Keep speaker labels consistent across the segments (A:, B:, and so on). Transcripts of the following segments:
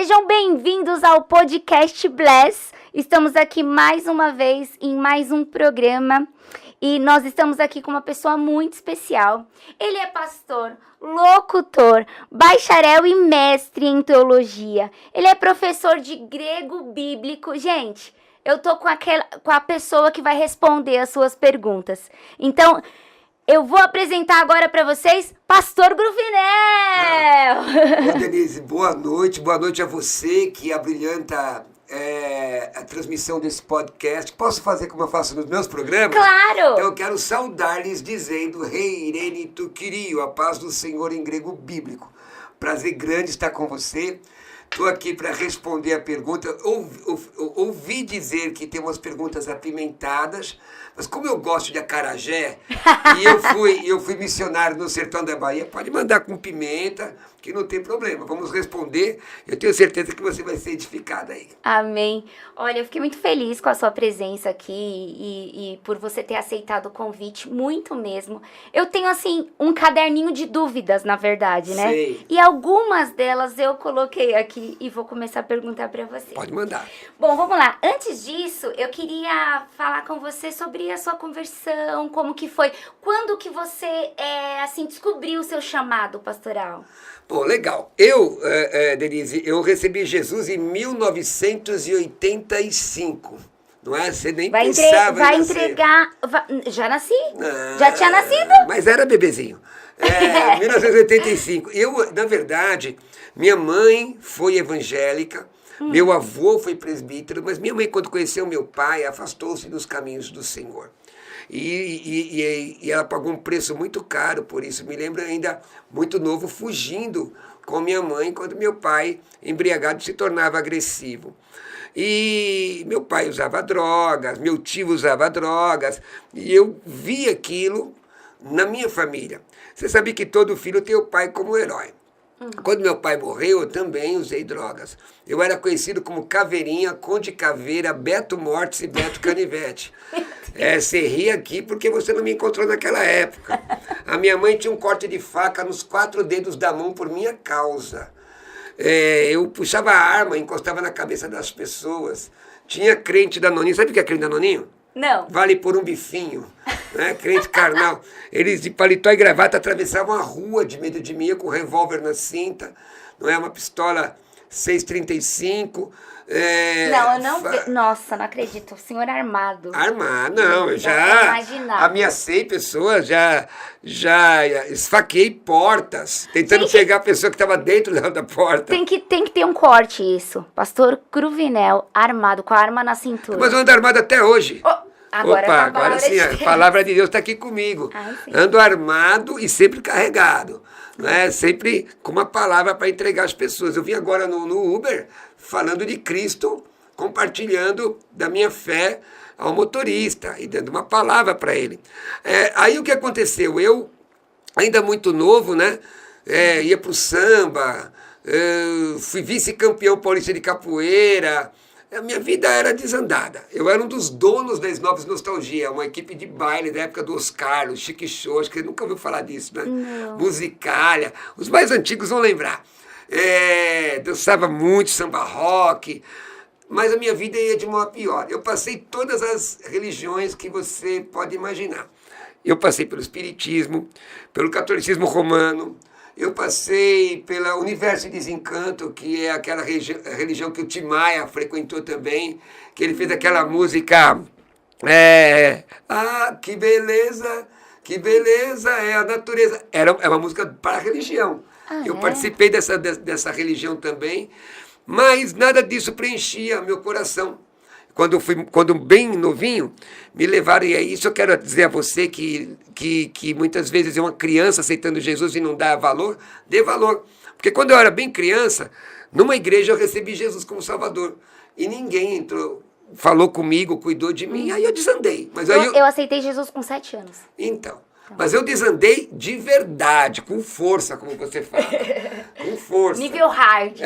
A: Sejam bem-vindos ao podcast Bless. Estamos aqui mais uma vez em mais um programa e nós estamos aqui com uma pessoa muito especial. Ele é pastor, locutor, bacharel e mestre em teologia. Ele é professor de grego bíblico. Gente, eu tô com a pessoa que vai responder as suas perguntas. Então, eu vou apresentar agora para vocês Pastor Gruvinel.
B: Ô, Denise, boa noite a você que abrilhanta a transmissão desse podcast. Posso fazer como eu faço nos meus programas?
A: Claro!
B: Então eu quero saudar-lhes dizendo Rei Irene tu Kyrio, a paz do Senhor em grego bíblico. Prazer grande estar com você. Estou aqui para responder a pergunta. Ouvi dizer que tem umas perguntas apimentadas, mas como eu gosto de acarajé, e eu fui missionário no sertão da Bahia, pode mandar com pimenta, que não tem problema. Vamos responder. Eu tenho certeza que você vai ser edificada aí.
A: Amém. Olha, eu fiquei muito feliz com a sua presença aqui e por você ter aceitado o convite, muito mesmo. Eu tenho, assim, um caderninho de dúvidas, na verdade, né?
B: Sei.
A: E algumas delas eu coloquei aqui e vou começar a perguntar para você.
B: Pode mandar.
A: Bom, vamos lá. Antes disso, eu queria falar com você sobre a sua conversão, como que foi. Quando que você, descobriu o seu chamado pastoral?
B: Pô, legal. Denise, eu recebi Jesus em 1985. Não é? Você nem pensava em nascer.
A: Já nasci?
B: Não,
A: Já tinha nascido?
B: Mas era bebezinho. 1985. Na verdade, minha mãe foi evangélica, meu avô foi presbítero, mas minha mãe, quando conheceu meu pai, afastou-se dos caminhos do Senhor. E ela pagou um preço muito caro por isso. Me lembro ainda, muito novo, fugindo com minha mãe, quando meu pai, embriagado, se tornava agressivo. E meu pai usava drogas, meu tio usava drogas, e eu vi aquilo na minha família. Você sabia que todo filho tem o pai como herói. Quando meu pai morreu, eu também usei drogas. Eu era conhecido como Caveirinha, Conde Caveira, Beto Mortes e Beto Canivete. Você ri aqui porque você não me encontrou naquela época. A minha mãe tinha um corte de faca nos 4 dedos da mão por minha causa. Eu puxava a arma, encostava na cabeça das pessoas. Tinha crente danoninho. Sabe o que é crente danoninho?
A: Não.
B: Vale por um bifinho, né? Crente carnal. Eles de paletó e gravata atravessavam a rua de medo de mim, com um revólver na cinta, não é? Uma pistola 6,35.
A: Não, eu não vi. Nossa, não acredito. O senhor armado.
B: Armado, não, eu já ameacei pessoas, já esfaqueei portas, tentando pegar a pessoa que estava dentro da porta.
A: Tem que ter um corte isso. Pastor Gruvinel, armado, com a arma na cintura.
B: Mas eu ando armado até hoje.
A: Agora
B: sim, a palavra de Deus está aqui comigo. Ando armado e sempre carregado, né? Sempre com uma palavra para entregar às pessoas. Eu vim agora no Uber falando de Cristo, compartilhando da minha fé ao motorista e dando uma palavra para ele. Aí o que aconteceu? Eu, ainda muito novo, né? Ia para o samba, fui vice-campeão paulista de capoeira. A minha vida era desandada. Eu era um dos donos da Novos Nostalgia, uma equipe de baile da época do Oscar, Chique Show, acho que você nunca ouviu falar disso, né?
A: Não.
B: Musicalha. Os mais antigos vão lembrar. Dançava muito samba rock, mas a minha vida ia de mal a pior. Eu passei todas as religiões que você pode imaginar. Eu passei pelo espiritismo, pelo catolicismo romano, eu passei pela Universo e Desencanto, que é aquela religião que o Tim Maia frequentou também, que ele fez aquela música, que beleza é a natureza. É uma música para a religião. Eu participei dessa religião também, mas nada disso preenchia meu coração. Quando bem novinho, me levaram, e é isso eu quero dizer a você, que muitas vezes é uma criança aceitando Jesus e não dá valor, dê valor. Porque quando eu era bem criança, numa igreja eu recebi Jesus como Salvador, e ninguém entrou, falou comigo, cuidou de mim, aí eu desandei. Mas
A: eu aceitei Jesus com 7 anos.
B: Então, mas eu desandei de verdade, com força, como você fala, com força.
A: Nível hard.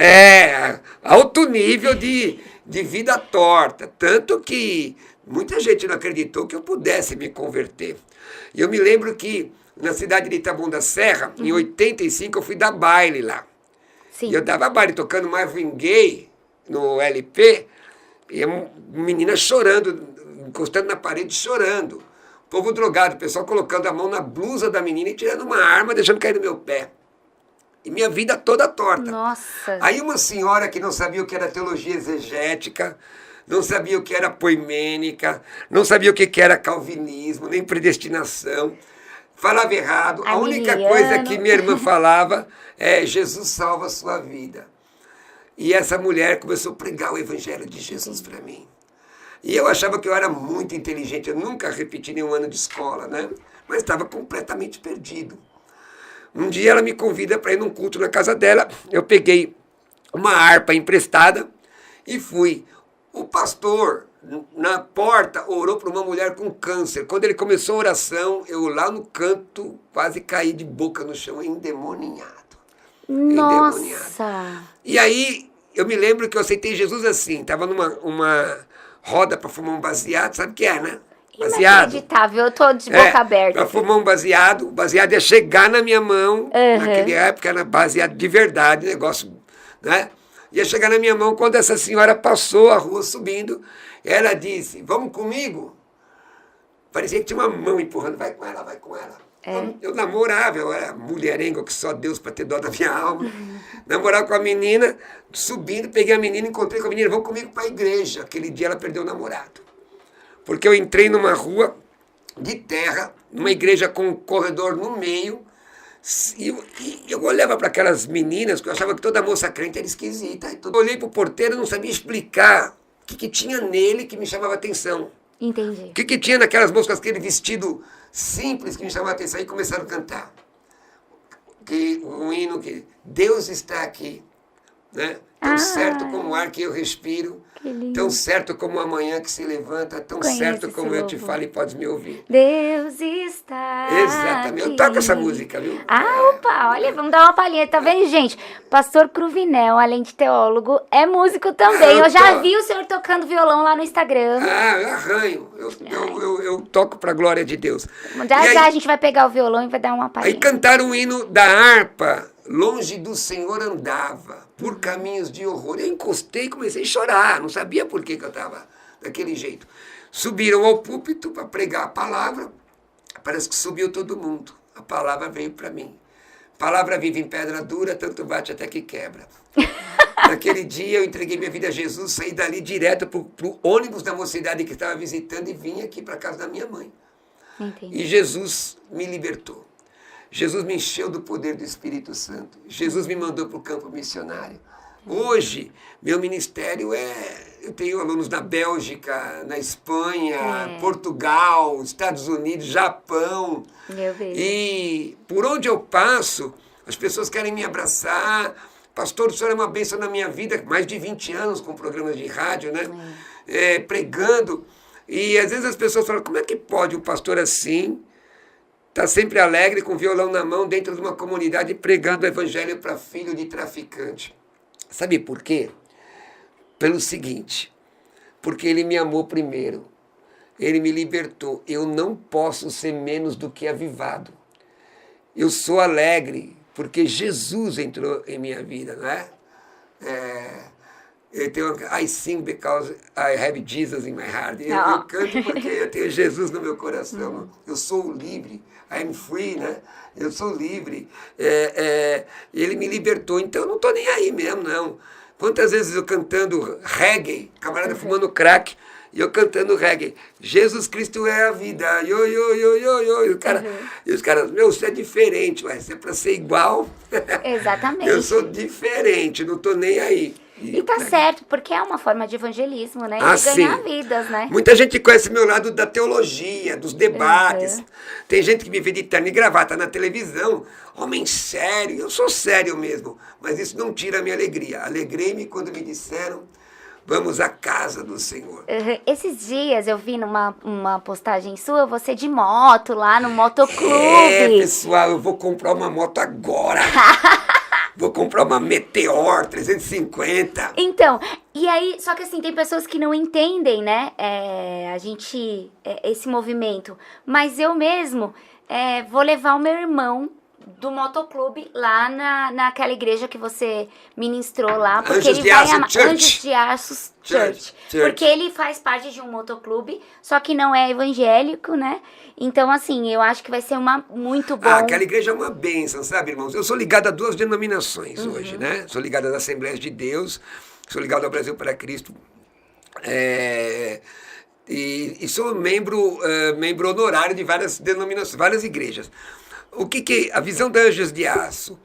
B: Alto nível de vida torta, tanto que muita gente não acreditou que eu pudesse me converter. E eu me lembro que na cidade de Itabuna da Serra, em 85, eu fui dar baile lá.
A: Sim.
B: E eu dava baile tocando Marvin Gaye no LP, e a menina chorando, encostando na parede, chorando. O povo drogado, o pessoal colocando a mão na blusa da menina e tirando uma arma, deixando cair no meu pé. E minha vida toda torta.
A: Nossa.
B: Aí uma senhora que não sabia o que era teologia exegética, não sabia o que era poimênica, não sabia o que era calvinismo, nem predestinação, falava errado. A única coisa que minha irmã falava é: Jesus salva a sua vida. E essa mulher começou a pregar o evangelho de Jesus para mim. E eu achava que eu era muito inteligente, eu nunca repeti nenhum ano de escola, né? Mas estava completamente perdido. Um dia ela me convida para ir num culto na casa dela, eu peguei uma harpa emprestada e fui. O pastor, na porta, orou para uma mulher com câncer. Quando ele começou a oração, eu lá no canto quase caí de boca no chão, endemoniado.
A: Nossa!
B: E aí, eu me lembro que eu aceitei Jesus assim, estava numa roda para fumar um baseado, sabe o que é, né? Baseado.
A: Inacreditável, eu tô de boca aberta.
B: Para fumar um baseado, o baseado ia chegar na minha mão, naquele época era baseado de verdade, negócio, né? Ia chegar na minha mão quando essa senhora passou a rua subindo, ela disse: vamos comigo? Parecia que tinha uma mão empurrando, vai com ela, vai com ela. Eu namorava, eu era mulherengo que só Deus para ter dó da minha alma. Namorava com a menina, subindo, peguei a menina, encontrei com a menina, vamos comigo para a igreja. Aquele dia ela perdeu o namorado. Porque eu entrei numa rua de terra, numa igreja com um corredor no meio, e eu olhava para aquelas meninas, que eu achava que toda moça crente era esquisita. Eu olhei para o porteiro e não sabia explicar o que tinha nele que me chamava atenção.
A: Entendi.
B: O que tinha naquelas moças com aquele vestido simples que me chamava a atenção, e começaram a cantar. Um hino que Deus está aqui, né? Tão certo como o ar que eu respiro, tão certo como a manhã que se levanta, tão certo como eu te falo e podes me ouvir.
A: Deus está
B: Exatamente.
A: aqui.
B: Eu toco essa música, viu?
A: Opa, olha, vamos dar uma palhinha, tá vendo, gente? Pastor Cruvinel, além de teólogo, é músico também. Eu já vi o senhor tocando violão lá no Instagram.
B: Eu arranho. Eu toco pra glória de Deus.
A: Já a gente vai pegar o violão e vai dar uma palhinha.
B: Aí cantaram o hino da harpa. Longe do Senhor andava, por caminhos de horror. Eu encostei e comecei a chorar, não sabia por que eu estava daquele jeito. Subiram ao púlpito para pregar a palavra, parece que subiu todo mundo. A palavra veio para mim. Palavra viva em pedra dura, tanto bate até que quebra. Naquele dia eu entreguei minha vida a Jesus, saí dali direto para o ônibus da mocidade que estava visitando e vim aqui para a casa da minha mãe.
A: Entendi.
B: E Jesus me libertou. Jesus me encheu do poder do Espírito Santo. Jesus me mandou para o campo missionário. Hoje, meu ministério eu tenho alunos na Bélgica, na Espanha, Portugal, Estados Unidos, Japão.
A: Meu Deus.
B: E por onde eu passo, as pessoas querem me abraçar. Pastor, o senhor é uma bênção na minha vida. Mais de 20 anos com programas de rádio, né? Pregando. E às vezes as pessoas falam: como é que pode um pastor assim está sempre alegre, com violão na mão, dentro de uma comunidade, pregando o evangelho para filho de traficante? Sabe por quê? Pelo seguinte: porque ele me amou primeiro, ele me libertou. Eu não posso ser menos do que avivado. Eu sou alegre porque Jesus entrou em minha vida, não é? I sing because I have Jesus in my heart. Eu canto porque eu tenho Jesus no meu coração. Eu sou livre. I am free, né? Eu sou livre. Ele me libertou, então eu não estou nem aí mesmo, não. Quantas vezes eu cantando reggae, camarada fumando crack, e eu cantando reggae. Jesus Cristo é a vida. Yo, yo, yo, yo, yo. E os caras, meu, você é diferente, mas é para ser igual.
A: Exatamente.
B: Eu sou diferente, não estou nem aí.
A: E tá certo, porque é uma forma de evangelismo, né? De ganhar vidas, né?
B: Muita gente conhece meu lado da teologia, dos debates. Tem gente que me vê de terno e gravata na televisão. Homem sério, eu sou sério mesmo. Mas isso não tira a minha alegria. Alegrei-me quando me disseram: vamos à casa do Senhor.
A: Esses dias eu vi uma postagem sua, você de moto lá no motoclube.
B: Pessoal, eu vou comprar uma moto agora. Vou comprar uma Meteor 350.
A: Então, e aí, só que assim, tem pessoas que não entendem, né, esse movimento. Mas eu mesmo vou levar o meu irmão do motoclube lá naquela igreja que você ministrou lá, porque
B: Anjos
A: ele
B: de
A: vai
B: Aço
A: amar
B: Church.
A: Anjos de Aço Church.
B: Church.
A: Porque ele faz parte de um motoclube, só que não é evangélico, né? Então, assim, eu acho que vai ser muito bom.
B: Aquela igreja é uma bênção, sabe, irmãos? Eu sou ligado a 2 denominações hoje, né? Sou ligado às Assembleias de Deus, sou ligado ao Brasil para Cristo. E sou membro honorário de várias denominações, várias igrejas. A visão da Anjos de Aço?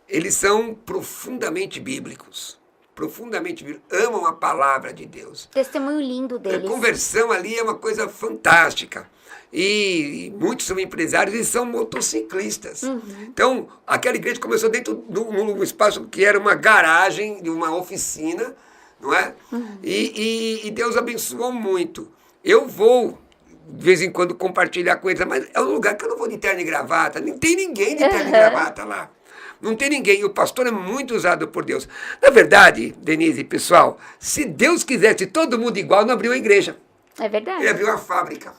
B: Eles são profundamente bíblicos. Profundamente bíblicos. Amam a palavra de Deus.
A: Testemunho lindo
B: A
A: deles.
B: conversão ali é uma coisa fantástica. E muitos são empresários e são motociclistas. Então, aquela igreja começou dentro de um espaço que era uma garagem, de uma oficina, não é? E Deus abençoou muito. Eu vou, de vez em quando, compartilhar com eles, mas é um lugar que eu não vou de terno e gravata. Não tem ninguém de terno e gravata lá. Não tem ninguém. E o pastor é muito usado por Deus. Na verdade, Denise, pessoal, se Deus quisesse todo mundo igual, não abriu a igreja.
A: É verdade.
B: Ele abriu uma fábrica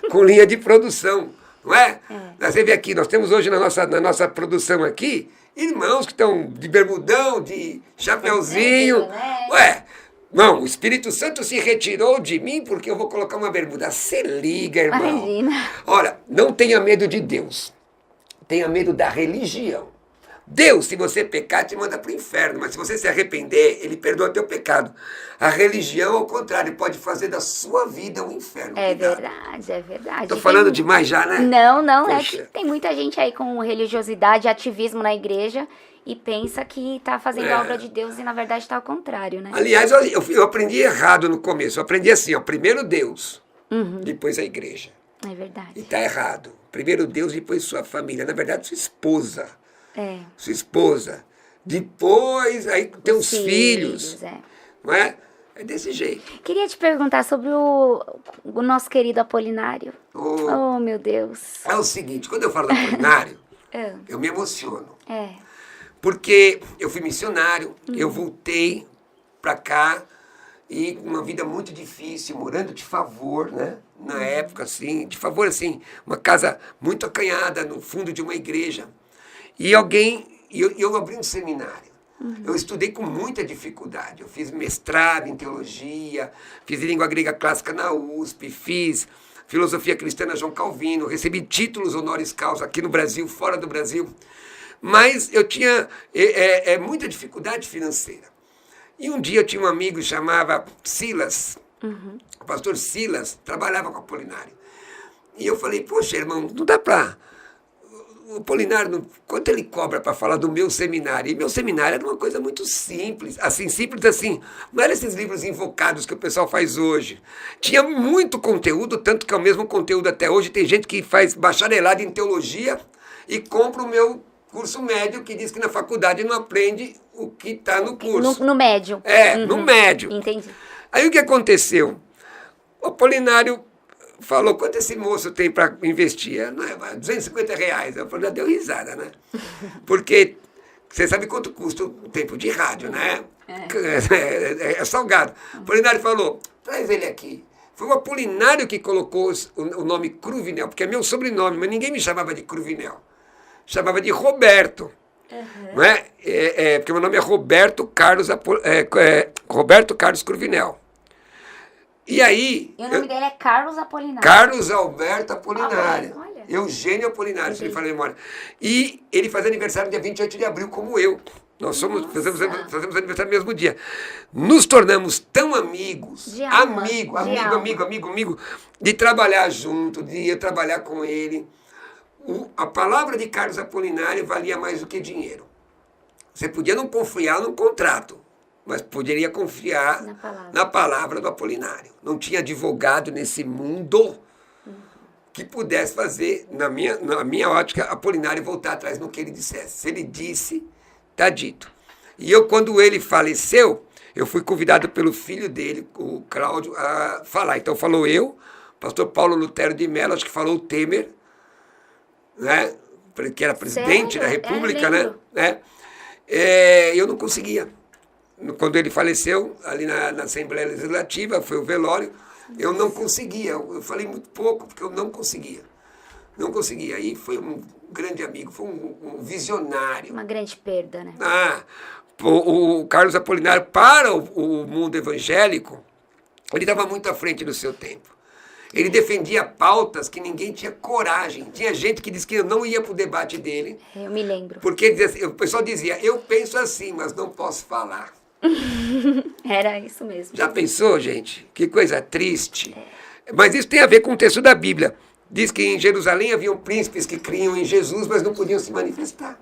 B: com linha de produção, não é? Você vê aqui, nós temos hoje na nossa produção aqui, irmãos que estão de bermudão, de chapeuzinho. Ué, não, o Espírito Santo se retirou de mim porque eu vou colocar uma bermuda. Se liga, irmão.
A: Imagina.
B: Olha, não tenha medo de Deus. Tenha medo da religião. Deus, se você pecar, te manda para o inferno, mas se você se arrepender, Ele perdoa teu pecado. A religião, ao contrário, pode fazer da sua vida um inferno.
A: É
B: Cuidado.
A: verdade, é verdade.
B: Tô falando demais já, né?
A: Não,
B: Poxa.
A: é que tem muita gente aí com religiosidade, ativismo na igreja e pensa que tá fazendo a obra de Deus e na verdade tá ao contrário, né?
B: Aliás, eu aprendi errado no começo. Eu aprendi assim, ó, primeiro Deus, depois a igreja.
A: É verdade.
B: E tá errado. Primeiro Deus, depois sua família. Na verdade, sua esposa.
A: É.
B: Sua esposa. Depois, aí teus filhos.
A: É.
B: Não é? É desse jeito.
A: Queria te perguntar sobre o nosso querido Apolinário. Oh, meu Deus.
B: É o seguinte, quando eu falo do Apolinário,
A: É.
B: eu me emociono.
A: É.
B: Porque eu fui missionário, eu voltei para cá e uma vida muito difícil, morando de favor, né? Na época, assim, de favor, assim, uma casa muito acanhada no fundo de uma igreja. E eu abri um seminário. Eu estudei com muita dificuldade. Eu fiz mestrado em teologia, fiz língua grega clássica na USP, fiz filosofia cristã João Calvino, recebi títulos honoris causa aqui no Brasil, fora do Brasil. Mas eu tinha muita dificuldade financeira. E um dia eu tinha um amigo que chamava Silas, o pastor Silas, trabalhava com o Apolinário. E eu falei, poxa, irmão, não dá para... O Apolinário, quanto ele cobra para falar do meu seminário? E meu seminário era uma coisa muito simples assim, não eram esses livros invocados que o pessoal faz hoje. Tinha muito conteúdo, tanto que é o mesmo conteúdo até hoje. Tem gente que faz bacharelado em teologia e compra o meu curso médio, que diz que na faculdade não aprende o que está no curso.
A: No médio.
B: No médio.
A: Entendi.
B: Aí o que aconteceu? O Apolinário falou, quanto esse moço tem para investir? Não, R$250. Eu falei, já deu risada, né? Porque você sabe quanto custa o tempo de rádio, né? É salgado. O Apolinário falou, traz ele aqui. Foi o Apolinário que colocou o nome Cruvinel, porque é meu sobrenome, mas ninguém me chamava de Cruvinel. Chamava de Roberto. Não é? Porque meu nome é Roberto Carlos Cruvinel. E aí...
A: E o nome dele é Carlos Apolinário.
B: Carlos Alberto Apolinário.
A: Olha.
B: Eugênio Apolinário, se ele fala a memória. E ele faz aniversário dia 28 de abril, como eu. Nós fazemos aniversário no mesmo dia. Nos tornamos tão amigos,
A: De alma,
B: amigo, de trabalhar junto, de eu trabalhar com ele. A palavra de Carlos Apolinário valia mais do que dinheiro. Você podia não confiar num contrato, mas poderia confiar na palavra do Apolinário. Não tinha advogado nesse mundo que pudesse fazer, na minha ótica, Apolinário voltar atrás no que ele dissesse. Se ele disse, está dito. E quando ele faleceu, eu fui convidado pelo filho dele, o Cláudio, a falar. Então falou eu, pastor Paulo Lutero de Mello, acho que falou o Temer, né? Que era presidente da República, né? Eu não conseguia. Quando ele faleceu, ali na Assembleia Legislativa, foi o velório, eu não conseguia. Eu falei muito pouco, porque eu não conseguia. Não consegui. Aí foi um grande amigo, foi um visionário.
A: Uma grande perda, né?
B: O Carlos Apolinário, para o mundo evangélico, ele estava muito à frente do seu tempo. Ele defendia pautas que ninguém tinha coragem. Tinha gente que disse que eu não ia para o debate dele.
A: Eu me lembro.
B: Porque o pessoal dizia, eu penso assim, mas não posso falar.
A: Era isso mesmo.
B: Já pensou, gente? Que coisa triste. Mas isso tem a ver com o texto da Bíblia. Diz que em Jerusalém haviam príncipes que criam em Jesus, mas não podiam se manifestar.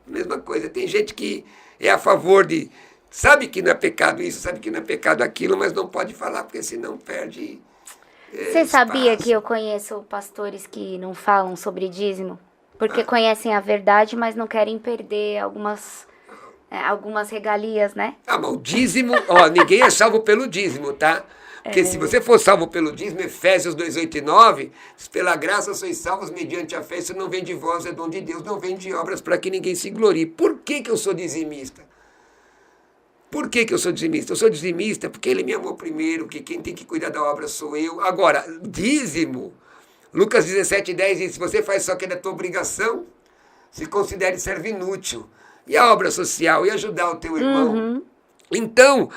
B: Mesma coisa, tem gente que é a favor de... Sabe que não é pecado isso, sabe que não é pecado aquilo, mas não pode falar, porque senão perde...
A: Você sabia que eu conheço pastores que não falam sobre dízimo? Porque conhecem a verdade, mas não querem perder algumas regalias, né?
B: Mas o dízimo, ninguém é salvo pelo dízimo, tá? Porque se você for salvo pelo dízimo, Efésios 2, 8 e 9, pela graça sois salvos mediante a fé, isso não vem de vós, é dom de Deus, não vem de obras para que ninguém se glorie. Por que eu sou dizimista? Por que eu sou dizimista? Eu sou dizimista porque ele me amou primeiro, que quem tem que cuidar da obra sou eu. Agora, dízimo, Lucas 17, 10 diz, se você faz só que é da tua obrigação, se considere servo inútil. E a obra social, e ajudar o teu irmão.
A: Uhum.
B: Então,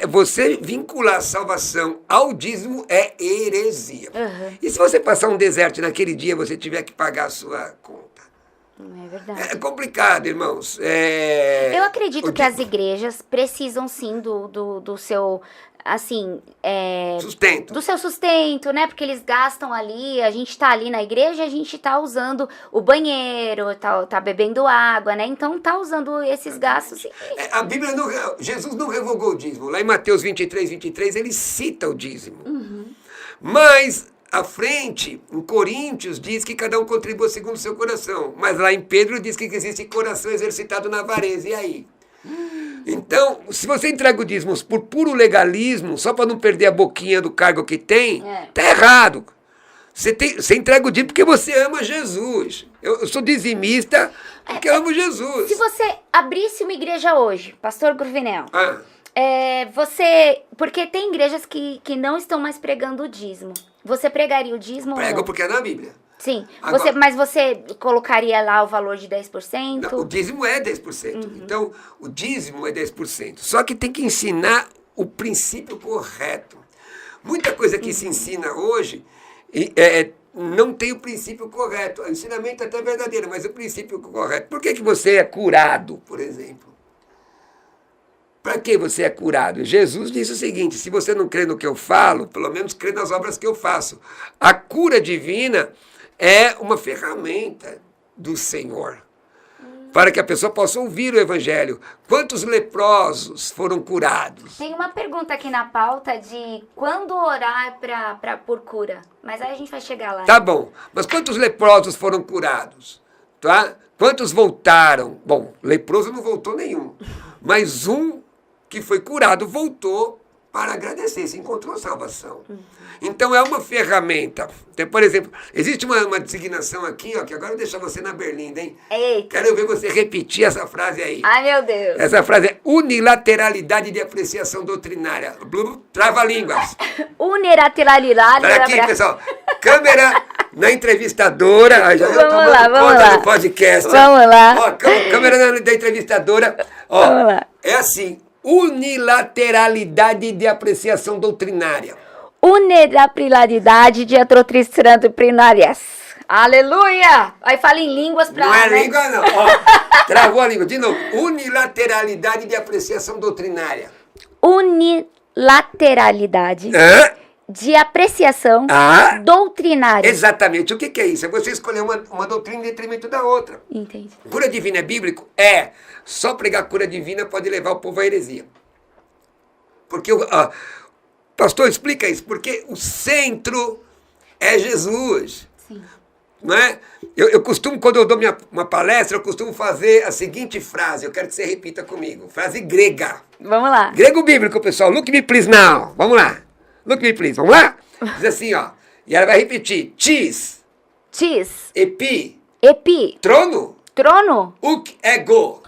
B: você vincular a salvação ao dízimo é heresia.
A: Uhum.
B: E se você passar um deserto e naquele dia você tiver que pagar a sua conta?
A: É verdade.
B: É complicado, irmãos.
A: Eu acredito que as igrejas precisam sim do seu, assim...
B: sustento.
A: Do seu sustento, né? Porque eles gastam ali, a gente tá ali na igreja, a gente tá usando o banheiro, tá bebendo água, né? Então tá usando esses gastos.
B: A Bíblia Jesus não revogou o dízimo. Lá em Mateus 23, 23, ele cita o dízimo.
A: Uhum.
B: Mas... à frente, em Coríntios, diz que cada um contribua segundo o seu coração. Mas lá em Pedro diz que existe coração exercitado na avareza. E aí? Então, se você entrega o dízimo por puro legalismo, só para não perder a boquinha do cargo que tem, tá errado. Você entrega o dízimo porque você ama Jesus. Eu sou dizimista porque eu amo Jesus.
A: Se você abrisse uma igreja hoje, Pastor Gurvinel... porque tem igrejas que não estão mais pregando o dízimo. Você pregaria o dízimo?
B: Prego porque é na Bíblia.
A: Sim,
B: Agora,
A: mas você colocaria lá o valor de 10%?
B: Não, o dízimo é 10%. Uhum. Então, o dízimo é 10%. Só que tem que ensinar o princípio correto. Muita coisa que se ensina hoje não tem o princípio correto. O ensinamento é até verdadeiro, mas o princípio correto. Por que você é curado, por exemplo? Para que você é curado? Jesus disse o seguinte, se você não crê no que eu falo, pelo menos crê nas obras que eu faço. A cura divina é uma ferramenta do Senhor, para que a pessoa possa ouvir o Evangelho. Quantos leprosos foram curados?
A: Tem uma pergunta aqui na pauta de quando orar por cura, mas aí a gente vai chegar lá.
B: Tá bom, mas quantos leprosos foram curados? Tá? Quantos voltaram? Bom, leproso não voltou nenhum, mas um que foi curado, voltou para agradecer, se encontrou salvação. Então é uma ferramenta. Então, por exemplo, existe uma designação aqui, que agora deixa você na berlinda, hein?
A: Eita.
B: Quero ver você repetir essa frase aí.
A: Ai, meu Deus.
B: Essa frase é unilateralidade de apreciação doutrinária. Trava-línguas.
A: Unilateralidade.
B: Olha aqui, pessoal. Câmera na entrevistadora. Já
A: vamos
B: tomando
A: lá, vamos
B: conta
A: lá.
B: do podcast.
A: Vamos lá.
B: Câmera da entrevistadora.
A: Vamos lá.
B: É assim. Unilateralidade de apreciação doutrinária.
A: Unilateralidade de apreciação doutrinária. Aleluia! Aí fala em línguas pra...
B: Não é língua, não. Travou a língua. De novo. Unilateralidade de apreciação doutrinária.
A: Unilateralidade de apreciação doutrinária.
B: Exatamente. O que é isso? É você escolher uma doutrina em detrimento da outra.
A: Entendi.
B: Cura divina é bíblico? Só pregar cura divina pode levar o povo à heresia. Porque, pastor, explica isso. Porque o centro é Jesus.
A: Sim.
B: Não é? Eu costumo, quando eu dou uma palestra, eu costumo fazer a seguinte frase. Eu quero que você repita comigo. Frase grega.
A: Vamos lá.
B: Grego bíblico, pessoal. Look me please now. Vamos lá. Look me please. Vamos lá? Diz assim, E ela vai repetir. Tis. Epi.
A: Trono.
B: Uk ego.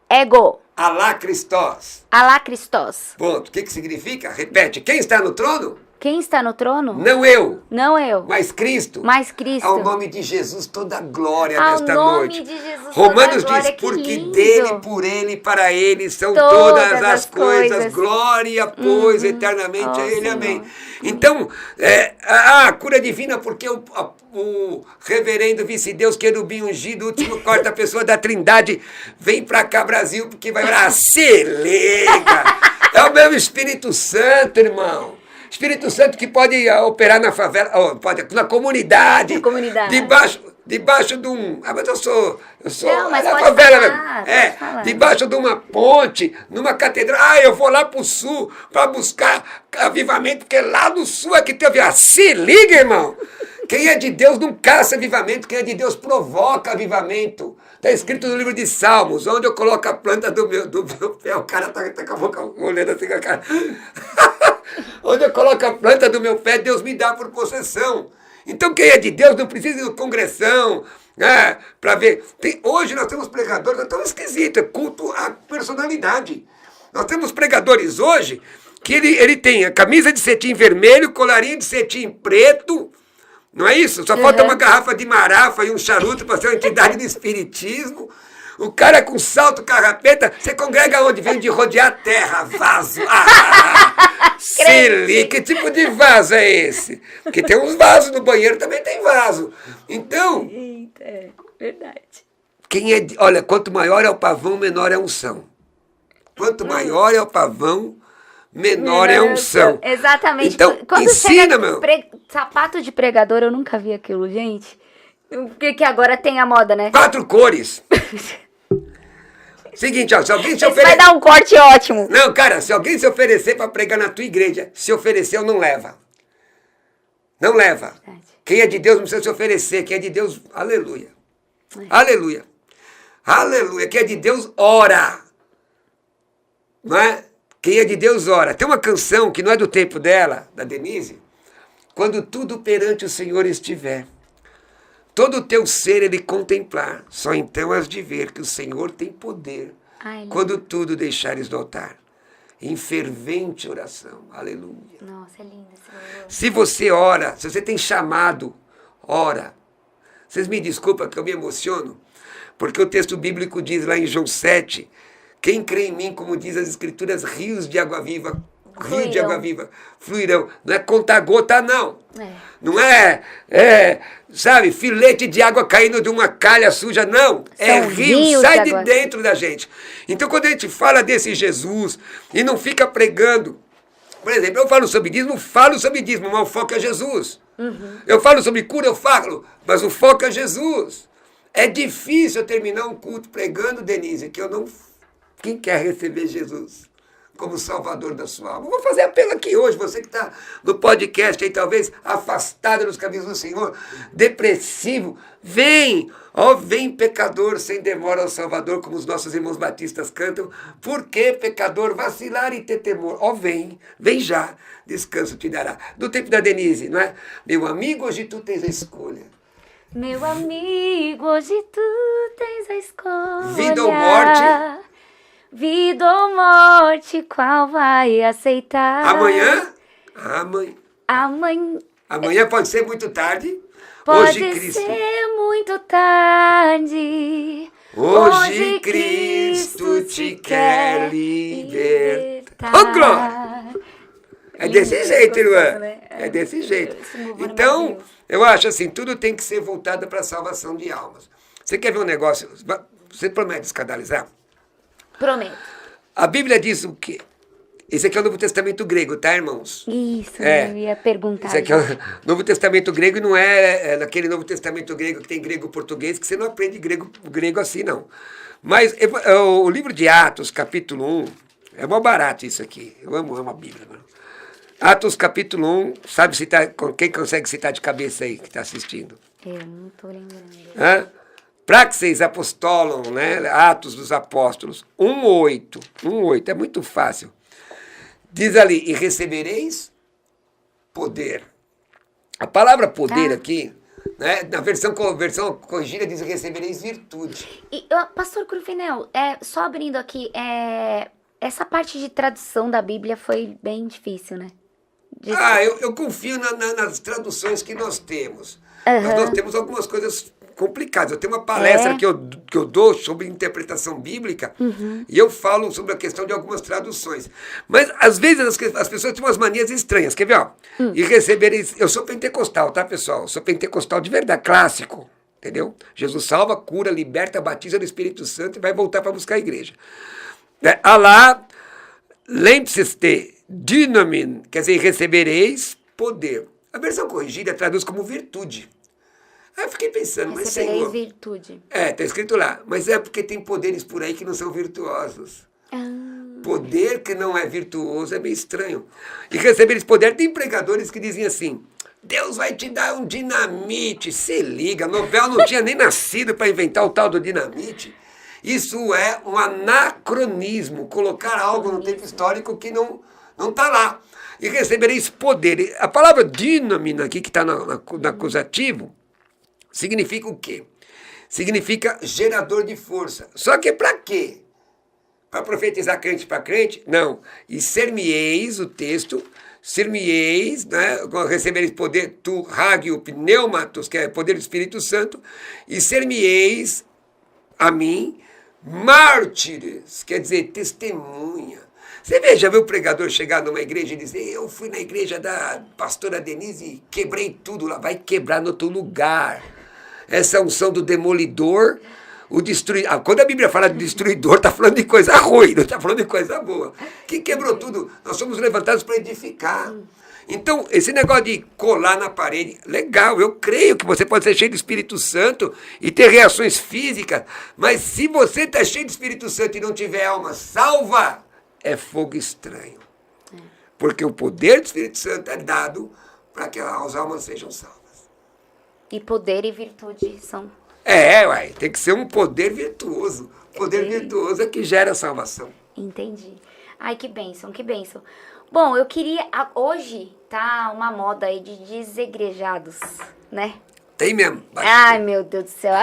A: Ego.
B: Alá Christos.
A: Alá Christos.
B: Ponto. O que significa? Repete. Quem está no trono?
A: Quem está no trono?
B: Não eu,
A: Não eu,
B: mas Cristo.
A: mas Cristo.
B: Ao nome de Jesus, toda a glória
A: Ao
B: nesta
A: nome
B: noite.
A: de Jesus,
B: Romanos
A: toda a glória,
B: diz,
A: que
B: porque
A: lindo.
B: dele, por ele e para ele são
A: Todas
B: todas
A: as
B: as coisas.
A: coisas.
B: Glória, pois, eternamente
A: Oh,
B: a ele.
A: Senhor.
B: Amém. Então, a cura divina, porque o reverendo vice-deus querubim ungido, último quarta pessoa da Trindade, vem pra cá, Brasil, porque vai orar. Se liga! É o meu Espírito Santo, irmão. Espírito Santo que pode operar na favela, pode na comunidade.
A: Na comunidade.
B: Debaixo de um. Mas eu sou
A: Não, mas
B: na
A: pode
B: favela
A: falar,
B: mesmo.
A: pode falar.
B: Debaixo de uma ponte, numa catedral. Eu vou lá pro sul para buscar avivamento, porque lá no sul é que tem avivamento. Se liga, irmão! Quem é de Deus não caça avivamento, quem é de Deus provoca avivamento. Está escrito no livro de Salmos, onde eu coloco a planta do meu pé. O cara tá com a boca olhando assim com a cara. Onde eu coloco a planta do meu pé, Deus me dá por possessão. Então quem é de Deus não precisa ir no congressão, né, para ver. Hoje nós temos pregadores, é tão esquisito, é culto à personalidade. Nós temos pregadores hoje que ele tem a camisa de cetim vermelho, colarinho de cetim preto. Não é isso? Só falta uma garrafa de marafa e um charuto para ser uma entidade do espiritismo. O cara com salto carrapeta, você congrega onde? Vem de rodear a terra, vaso. Que tipo de vaso é esse? Porque tem uns vasos no banheiro, também tem vaso. Então...
A: Eita, é verdade.
B: Olha, quanto maior é o pavão, menor é a unção. Quanto maior é o pavão, menor é a unção.
A: Exatamente.
B: Então,
A: quando
B: ensina,
A: chega
B: meu.
A: Sapato de pregador, eu nunca vi aquilo, gente. Que agora tem a moda, né?
B: 4 cores. Seguinte, ó, se alguém se
A: Esse
B: oferecer...
A: vai dar um corte ótimo.
B: Não, cara, se alguém se oferecer para pregar na tua igreja, se ofereceu, não leva. Não leva.
A: Verdade.
B: Quem é de Deus não precisa se oferecer. Quem é de Deus, aleluia. Aleluia. Aleluia. Quem é de Deus, ora. Não é? Quem é de Deus, ora. Tem uma canção que não é do tempo dela, da Denise. Quando tudo perante o Senhor estiver, todo o teu ser ele contemplar, só então has de ver que o Senhor tem poder.
A: Ai,
B: quando tudo deixares do altar, em fervente oração. Aleluia.
A: Nossa, é lindo esse louvor.
B: Se você ora, se você tem chamado, ora. Vocês me desculpam que eu me emociono, porque o texto bíblico diz lá em João 7, quem crê em mim, como diz as escrituras, rios de água viva, rio de água viva, fluirão. Não é conta-gota, não. Não é, sabe, filete de água caindo de uma calha suja, não. É rio, sai de dentro da gente. Então, quando a gente fala desse Jesus e não fica pregando, por exemplo, eu falo sobre dízimo, mas o foco é Jesus. Eu falo sobre cura, eu falo, mas o foco é Jesus. É difícil eu terminar um culto pregando, Denise, que eu não... Quem quer receber Jesus como Salvador da sua alma? Vou fazer apelo aqui hoje, você que está no podcast aí, talvez afastado dos caminhos do Senhor, depressivo, vem, vem pecador, sem demora ao Salvador, como os nossos irmãos batistas cantam. Por que pecador vacilar e ter temor? Vem já, descanso te dará. Do tempo da Denise, não é? Meu amigo, hoje tu tens a escolha.
A: Meu amigo, hoje tu tens a escolha.
B: Vida ou morte?
A: Vida ou morte, qual vai aceitar?
B: Amanhã? Amanhã pode ser muito tarde.
A: Pode ser muito tarde.
B: Hoje Cristo te quer libertar. Ô, glória! É desse jeito, Luan. É desse jeito. Então, eu acho assim, tudo tem que ser voltado para a salvação de almas. Você quer ver um negócio? Você promete escandalizar?
A: Prometo.
B: A Bíblia diz o quê? Esse aqui é o Novo Testamento grego, tá, irmãos?
A: Isso, eu ia perguntar.
B: Esse aqui é o Novo Testamento grego e não é naquele Novo Testamento grego que tem grego-português, que você não aprende grego assim, não. Mas o livro de Atos, capítulo 1, é mó barato isso aqui. Eu amo a Bíblia, mano. Atos, capítulo 1, sabe citar, quem consegue citar de cabeça aí que está assistindo?
A: Eu não estou lembrando.
B: Praxeis Apostolon, né? Atos dos Apóstolos, 1:8, é muito fácil. Diz ali, e recebereis poder. A palavra poder aqui, né? Na versão corrigida diz, recebereis virtude.
A: E, pastor Cruvinel, só abrindo aqui, essa parte de tradução da Bíblia foi bem difícil, né?
B: Eu confio nas traduções que nós temos. Mas nós temos algumas coisas complicadas. Eu tenho uma palestra que eu dou sobre interpretação bíblica e eu falo sobre a questão de algumas traduções. Mas, às vezes, as pessoas têm umas manias estranhas. Quer ver? Ó? E recebereis... Eu sou pentecostal, tá, pessoal? Eu sou pentecostal de verdade, clássico. Entendeu? Jesus salva, cura, liberta, batiza no Espírito Santo e vai voltar para buscar a igreja. Alá, lempseste, dynamin, quer dizer, recebereis poder. A versão corrigida traduz como virtude. Aí eu fiquei pensando, mas Senhor...
A: virtude.
B: Está escrito lá, mas é porque tem poderes por aí que não são virtuosos. Poder que não é virtuoso é meio estranho. E recebereis poder, tem pregadores que dizem assim, Deus vai te dar um dinamite, se liga, Nobel não tinha nem nascido para inventar o tal do dinamite. Isso é um anacronismo, colocar algo no tempo histórico que não está lá. E recebereis poder. A palavra dínamina aqui, que está no acusativo, significa o quê? Significa gerador de força. Só que para quê? Para profetizar crente para crente? Não. E ser-me-eis, o texto, ser-me-eis, né? Recebereis poder, tu, hagio, pneumatos, que é poder do Espírito Santo, e ser-me-eis a mim, mártires, quer dizer, testemunha. Você vê, já viu o pregador chegar numa igreja e dizer, eu fui na igreja da pastora Denise e quebrei tudo lá. Vai quebrar no outro lugar. Essa unção do demolidor, o destruidor. Quando a Bíblia fala de destruidor, está falando de coisa ruim, não está falando de coisa boa. Quem quebrou tudo? Nós somos levantados para edificar. Então, esse negócio de colar na parede, legal, eu creio que você pode ser cheio do Espírito Santo e ter reações físicas, mas se você está cheio do Espírito Santo e não tiver alma salva, é fogo estranho. Porque o poder do Espírito Santo é dado para que as almas sejam salvas.
A: E poder e virtude são...
B: Tem que ser um poder virtuoso. Poder virtuoso é que gera salvação.
A: Entendi. Ai, que bênção, que bênção. Bom, eu queria... Hoje tá uma moda aí de desigrejados, né?
B: Tem mesmo.
A: Ai, meu Deus do céu.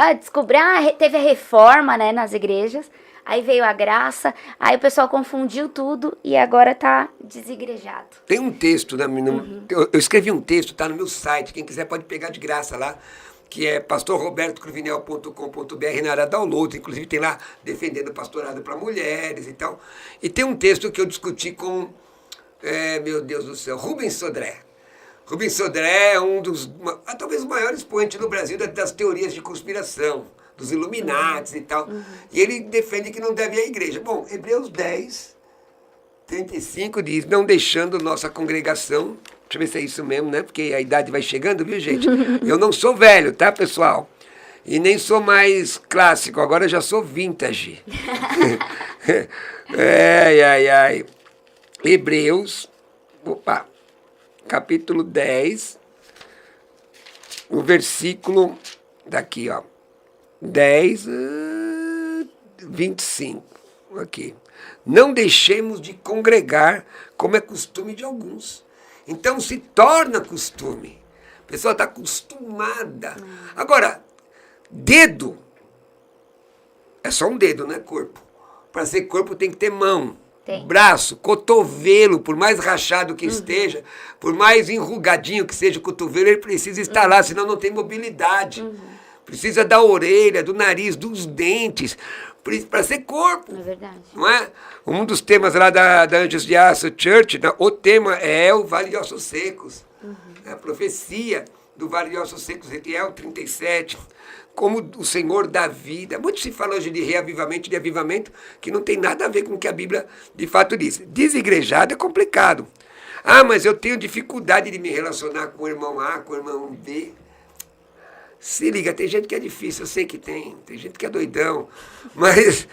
A: Teve a reforma, né, nas igrejas. Aí veio a graça, aí o pessoal confundiu tudo e agora tá desigrejado.
B: Tem um texto, eu escrevi um texto, tá no meu site, quem quiser pode pegar de graça lá, que é pastorrobertocruvinel.com.br, na área download, inclusive tem lá defendendo o pastorado para mulheres e tal. E tem um texto que eu discuti com, meu Deus do céu, Rubens Sodré. Rubens Sodré é talvez o maior expoente no Brasil das teorias de conspiração, dos Illuminatis e tal. E ele defende que não deve ir à igreja. Bom, Hebreus 10, 35 diz, não deixando nossa congregação, deixa eu ver se é isso mesmo, né? Porque a idade vai chegando, viu, gente? Eu não sou velho, tá, pessoal? E nem sou mais clássico, agora eu já sou vintage. Hebreus, capítulo 10, o versículo daqui, ó. 10, 25, aqui. Não deixemos de congregar, como é costume de alguns. Então se torna costume. A pessoa está acostumada. Agora, dedo é só um dedo, não é corpo. Para ser corpo tem que ter mão, braço, cotovelo, por mais rachado que esteja, por mais enrugadinho que seja o cotovelo, ele precisa estar lá, senão não tem mobilidade. Precisa da orelha, do nariz, dos dentes, para ser corpo. É verdade. Não é? Um dos temas lá da Anjos de Aço Church, o tema é o Vale de Ossos Secos. É a profecia do Vale de Ossos Secos, Ezequiel 37. Como o Senhor dá vida. Muito se fala hoje de reavivamento, de avivamento, que não tem nada a ver com o que a Bíblia de fato diz. Desigrejado é complicado. Mas eu tenho dificuldade de me relacionar com o irmão A, com o irmão B. Se liga, tem gente que é difícil, eu sei que tem gente que é doidão, mas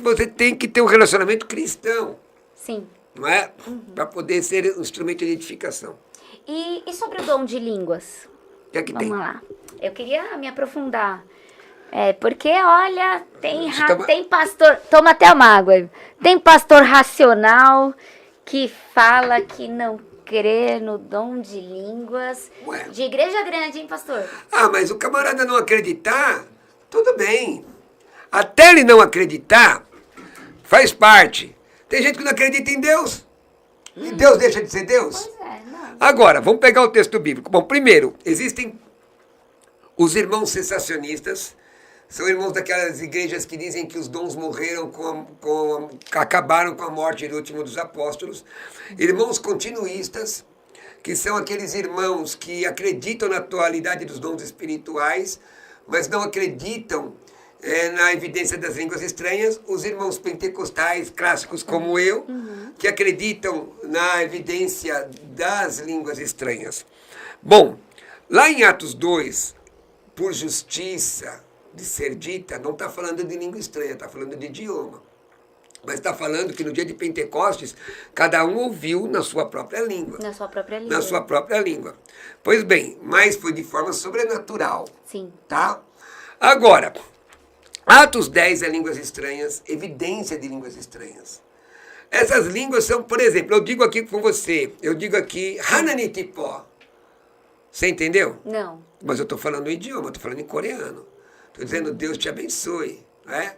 B: você tem que ter um relacionamento cristão.
A: Sim.
B: Não é? Para poder ser um instrumento de edificação.
A: E sobre o dom de línguas?
B: O que é que tem?
A: Vamos lá. Eu queria me aprofundar. Porque, olha, tem pastor... Toma até uma água. Tem pastor racional que fala que não crê no dom de línguas. De igreja grande, hein, pastor?
B: Mas o camarada não acreditar, tudo bem. Até ele não acreditar, faz parte. Tem gente que não acredita em Deus. E Deus deixa de ser Deus?
A: Pois é, não.
B: Agora, vamos pegar o texto bíblico. Bom, primeiro, existem os irmãos sensacionistas, são irmãos daquelas igrejas que dizem que os dons morreram acabaram com a morte do último dos apóstolos. Irmãos continuistas, que são aqueles irmãos que acreditam na atualidade dos dons espirituais, mas não acreditam na evidência das línguas estranhas. Os irmãos pentecostais clássicos como eu, que acreditam na evidência das línguas estranhas. Bom, lá em Atos 2, por justiça de ser dita, não está falando de língua estranha, está falando de idioma. Mas está falando que no dia de Pentecostes, cada um ouviu na sua própria língua.
A: Na sua própria língua.
B: Na sua própria língua. Pois bem, mas foi de forma sobrenatural.
A: Sim.
B: Tá? Agora, Atos 10 é línguas estranhas, evidência de línguas estranhas. Essas línguas são, por exemplo, eu digo aqui com você, eu digo aqui, Hananitipó. Você entendeu?
A: Não.
B: Mas eu estou falando em idioma, estou falando em coreano. Estou dizendo, Deus te abençoe. Né?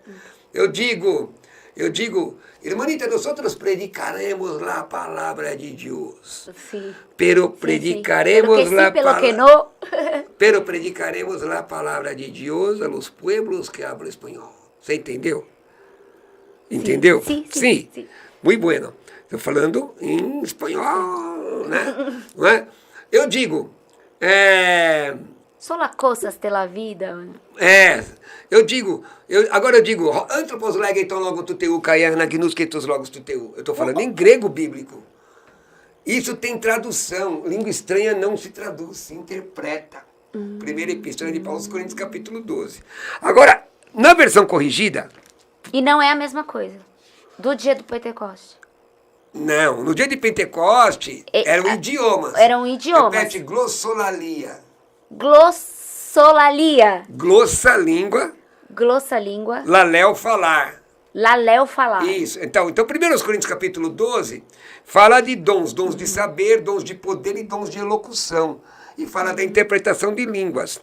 B: Eu digo, hermanita, nosotros predicaremos la palabra de Dios.
A: Sim.
B: Pero
A: Sim,
B: predicaremos
A: sim.
B: la
A: Pelo que
B: palabra.
A: no.
B: Pero predicaremos la palabra de Dios a los pueblos que hablan espanhol. Você entendeu? Entendeu?
A: Sim.
B: Muito bueno. Estou falando em espanhol, né? Não é? Eu digo,
A: Solo cosas de la vida.
B: agora eu digo, anthropos legeton logo tuteu, kaian agnus ketos logos tuteu. Eu estou falando em grego bíblico. Isso tem tradução. Língua estranha não se traduz, se interpreta. Primeira epístola de Paulo aos Coríntios, capítulo 12. Agora, na versão corrigida...
A: E não é a mesma coisa. Do dia do Pentecoste.
B: Não, no dia de Pentecoste eram idiomas.
A: Eram idiomas.
B: Repete, glossolalia.
A: Glossolalia.
B: Glossalíngua.
A: Glossalíngua.
B: Laléu falar.
A: Laléu falar.
B: Isso. Então 1 Coríntios capítulo 12 fala de dons de saber, dons de poder e dons de elocução. E fala da interpretação de línguas.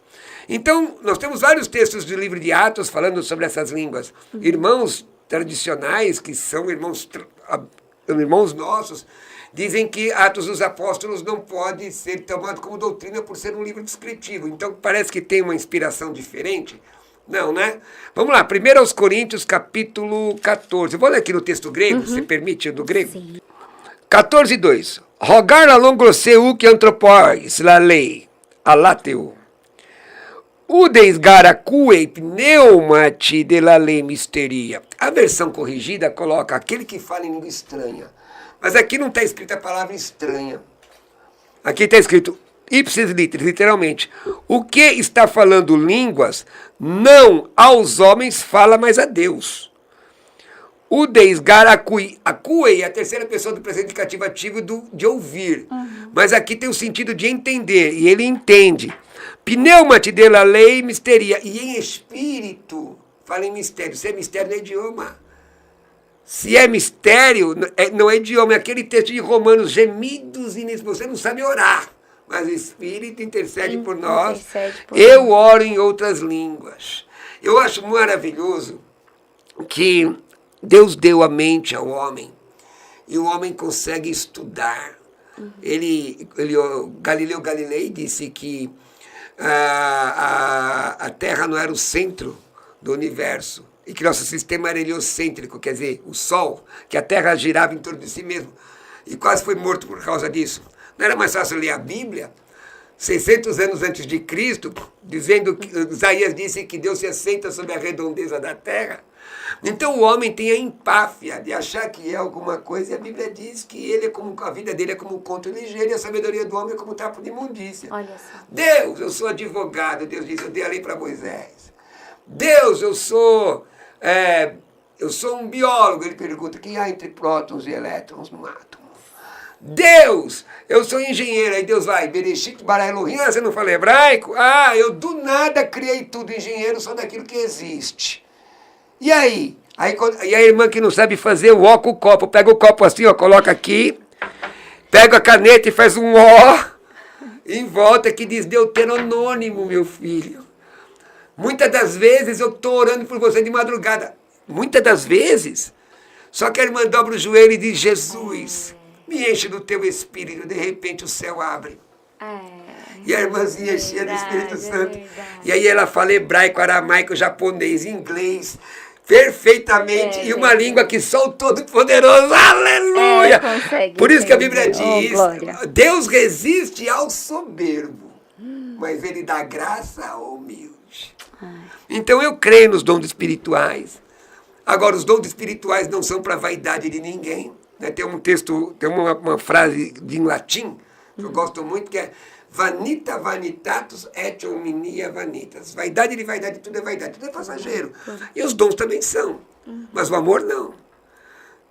B: Então, nós temos vários textos do livro de Atos falando sobre essas línguas. Irmãos tradicionais, que são irmãos nossos, dizem que Atos dos Apóstolos não pode ser tomado como doutrina por ser um livro descritivo. Então, parece que tem uma inspiração diferente. Não, né? Vamos lá, 1 aos Coríntios, capítulo 14. Vou ler aqui no texto grego, você permite, do grego?
A: Sim.
B: 14, 2. Rogar la longrosseu que antropóis, la lei, alateu. Udes garacue pneumati de la lei misteria. A versão corrigida coloca aquele que fala em língua estranha. Mas aqui não está escrita a palavra estranha. Aqui está escrito ipsis literis, literalmente. O que está falando línguas, não aos homens fala, mas a Deus. Udes garacui. A cui é a terceira pessoa do presente indicativo de ouvir. Mas aqui tem o sentido de entender, e ele entende. Pneumati de la lei misteria. E em espírito, fala em mistério. Se é mistério, não é idioma. Se é mistério, não é idioma. É aquele texto de Romanos, gemidos inexprimíveis. Você não sabe orar, mas o Espírito intercede por nós. Eu oro em outras línguas. Eu acho maravilhoso que Deus deu a mente ao homem. E o homem consegue estudar. Galileu Galilei disse que a Terra não era o centro do universo e que nosso sistema era heliocêntrico, quer dizer, o Sol, que a Terra girava em torno de si mesmo, e quase foi morto por causa disso. Não era mais fácil ler a Bíblia? 600 anos antes de Cristo, dizendo que Isaías disse que Deus se assenta sobre a redondeza da Terra. Então o homem tem a empáfia de achar que é alguma coisa, e a Bíblia diz que a vida dele é como um conto ligeiro, e a sabedoria do homem é como um trapo de imundícia.
A: Olha só.
B: Deus, eu sou advogado, Deus diz, eu dei a lei para Moisés. Deus, eu sou um biólogo, ele pergunta, o que há entre prótons e elétrons no átomo? Deus, eu sou engenheiro, aí Deus vai, Bereshit bara Elohim, você não fala hebraico? Eu do nada criei tudo, engenheiro só daquilo que existe. E aí? E a irmã que não sabe fazer o ó com o copo, pega o copo assim, ó, coloca aqui, pega a caneta e faz um ó, em volta que diz Deuteronômio, meu filho. Muitas das vezes eu estou orando por você de madrugada. Muitas das vezes. Só que a irmã dobra o joelho e diz, Jesus, me enche do teu espírito, de repente o céu abre. E a irmãzinha cheia do Espírito Santo. E aí ela fala hebraico, aramaico, japonês, inglês, perfeitamente, e uma língua que só o Todo-Poderoso, aleluia! Por isso que a Bíblia diz, Deus resiste ao soberbo, mas Ele dá graça ao humilde. Então eu creio nos dons espirituais. Agora, os dons espirituais não são para vaidade de ninguém. Tem um texto, tem uma frase em latim, que eu gosto muito, que é vanita vanitatus et hominia vanitas. Vaidade de vaidade, tudo é passageiro. E os dons também são, mas o amor não.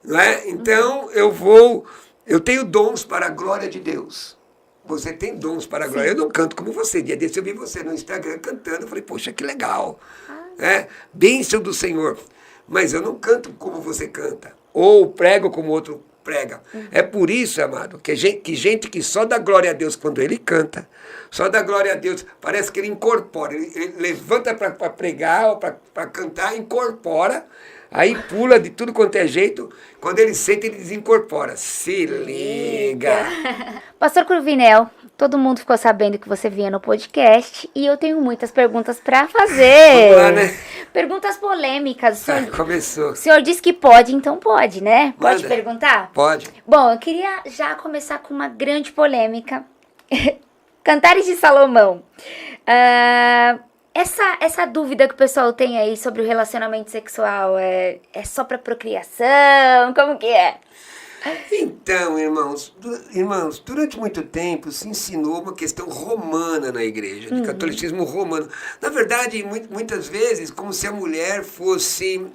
B: Não é? Então, eu tenho dons para a glória de Deus. Você tem dons para a glória. Eu não canto como você. Dia desse eu vi você no Instagram cantando. Eu falei, poxa, que legal. Bênção do Senhor. Mas eu não canto como você canta. Ou prego como outro prega. É por isso, amado, que gente que só dá glória a Deus quando ele canta, só dá glória a Deus, parece que ele incorpora, ele levanta para pregar ou para cantar, incorpora, aí pula de tudo quanto é jeito, quando ele sente, ele desincorpora. Se liga!
A: Pastor Cruvinel, todo mundo ficou sabendo que você vinha no podcast e eu tenho muitas perguntas para fazer.
B: Vamos lá, né?
A: Perguntas polêmicas.
B: Começou.
A: O senhor disse que pode, então pode, né? Pode
B: Manda.
A: perguntar?
B: Pode.
A: Bom, eu queria já começar com uma grande polêmica. Cantares de Salomão. Essa dúvida que o pessoal tem aí sobre o relacionamento sexual é só para procriação? Como que é?
B: Então, irmãos, durante muito tempo se ensinou uma questão romana na igreja, de catolicismo romano. Na verdade, muitas vezes, como se a mulher fosse,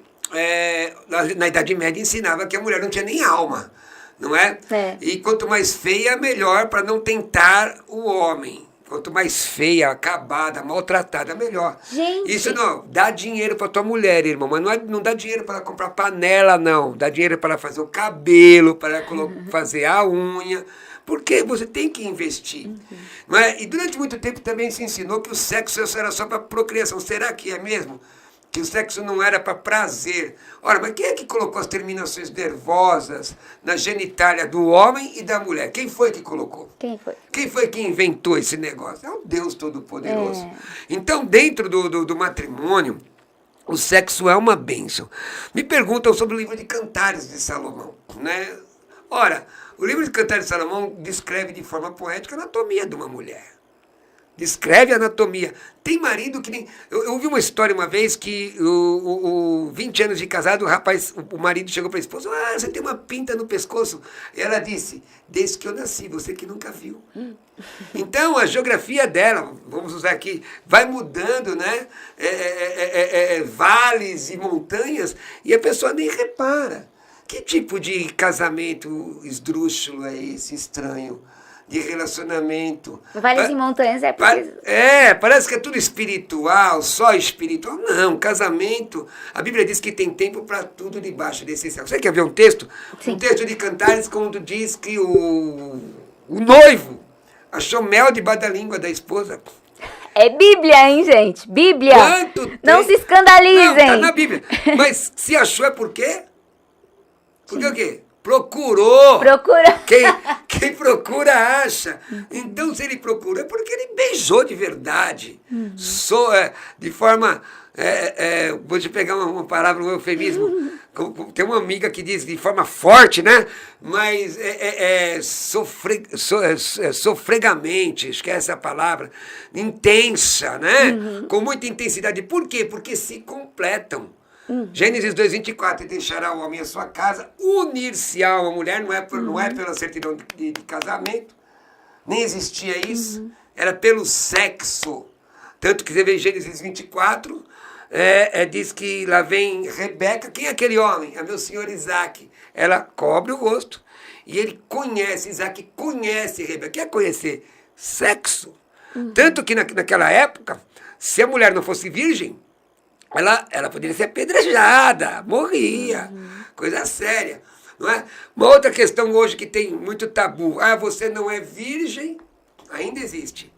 B: na Idade Média, ensinava que a mulher não tinha nem alma, não é? E quanto mais feia, melhor para não tentar o homem. Quanto mais feia, acabada, maltratada, melhor.
A: Gente.
B: Isso não, dá dinheiro para tua mulher, irmão, mas não dá dinheiro para ela comprar panela, não. Dá dinheiro para ela fazer o cabelo, para ela fazer a unha, porque você tem que investir. Não é? E durante muito tempo também se ensinou que o sexo era só para procriação. Será que é mesmo? Que o sexo não era para prazer. Ora, mas quem é que colocou as terminações nervosas na genitália do homem e da mulher? Quem foi que colocou? Quem foi que inventou esse negócio? É o Deus Todo-Poderoso. Então, dentro do matrimônio, o sexo é uma bênção. Me perguntam sobre o livro de Cantares de Salomão, né? Ora, o livro de Cantares de Salomão descreve de forma poética a anatomia de uma mulher. Descreve a anatomia. Tem marido que nem... Eu ouvi uma história uma vez que 20 anos de casado, o marido chegou para a esposa, você tem uma pinta no pescoço. E ela disse, desde que eu nasci, você que nunca viu. Então, a geografia dela, vamos usar aqui, vai mudando, né? Vales e montanhas, e a pessoa nem repara. Que tipo de casamento esdrúxulo é esse, estranho? De relacionamento.
A: Vales e montanhas é porque...
B: parece que é tudo espiritual, só espiritual. Não, casamento, a Bíblia diz que tem tempo para tudo debaixo desse céu. Você quer ver um texto?
A: Sim.
B: Um texto de Cantares, quando diz que o noivo achou mel debaixo da língua da esposa.
A: É Bíblia, hein, gente? Bíblia. Não se escandalizem.
B: Não, tá na Bíblia. Mas se achou é por quê? Porque o quê? Procurou. Quem procura, acha. Então, se ele procurou, é porque ele beijou de verdade. De forma... vou te pegar uma palavra, um eufemismo. Tem uma amiga que diz de forma forte, né? Mas sofregamente, esquece a palavra. Intensa, né? Com muita intensidade. Por quê? Porque se completam. Gênesis 2:24, e deixará o homem a sua casa, unir-se-á a uma mulher, não é pela certidão de casamento, nem existia isso, era pelo sexo. Tanto que você vê em Gênesis 24, diz que lá vem Rebeca, quem é aquele homem? É meu senhor Isaac. Ela cobre o rosto, e ele conhece, Isaac conhece Rebeca. O que é conhecer? Sexo. Tanto que naquela época, se a mulher não fosse virgem, ela poderia ser apedrejada, morria, coisa séria, não é? Uma outra questão hoje que tem muito tabu, você não é virgem, ainda existe,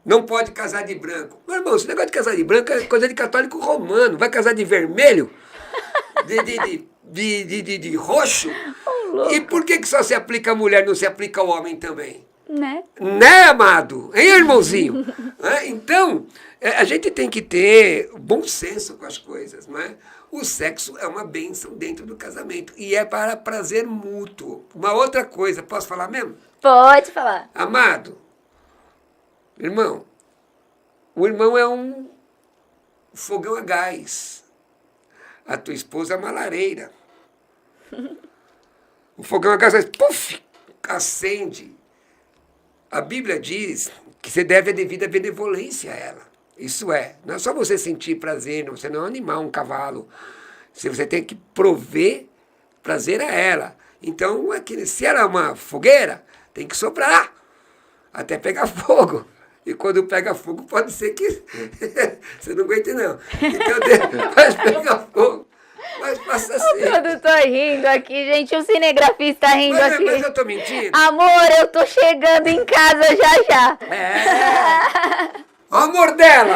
B: não pode casar de branco. Meu irmão, esse negócio de casar de branco é coisa de católico romano, vai casar de vermelho, de roxo,
A: louco.
B: E por que só se aplica a mulher, não se aplica ao homem também?
A: Né?
B: Né, amado? Hein, irmãozinho? Então, a gente tem que ter bom senso com as coisas, não é? O sexo é uma bênção dentro do casamento e é para prazer mútuo. Uma outra coisa, posso falar mesmo?
A: Pode falar.
B: Amado, irmão, o irmão é um fogão a gás. A tua esposa é uma lareira. O fogão a gás faz puf, acende. A Bíblia diz que você deve a devida benevolência a ela. Isso não é só você sentir prazer, você não é um animal, um cavalo. Você tem que prover prazer a ela. Então, se ela é uma fogueira, tem que soprar até pegar fogo. E quando pega fogo, pode ser que você não aguente, não. Então, mas pega fogo. Mas passa assim.
A: O produtor rindo aqui, gente. O cinegrafista rindo aqui.
B: Mas eu tô mentindo.
A: Amor, eu tô chegando em casa já.
B: O amor dela.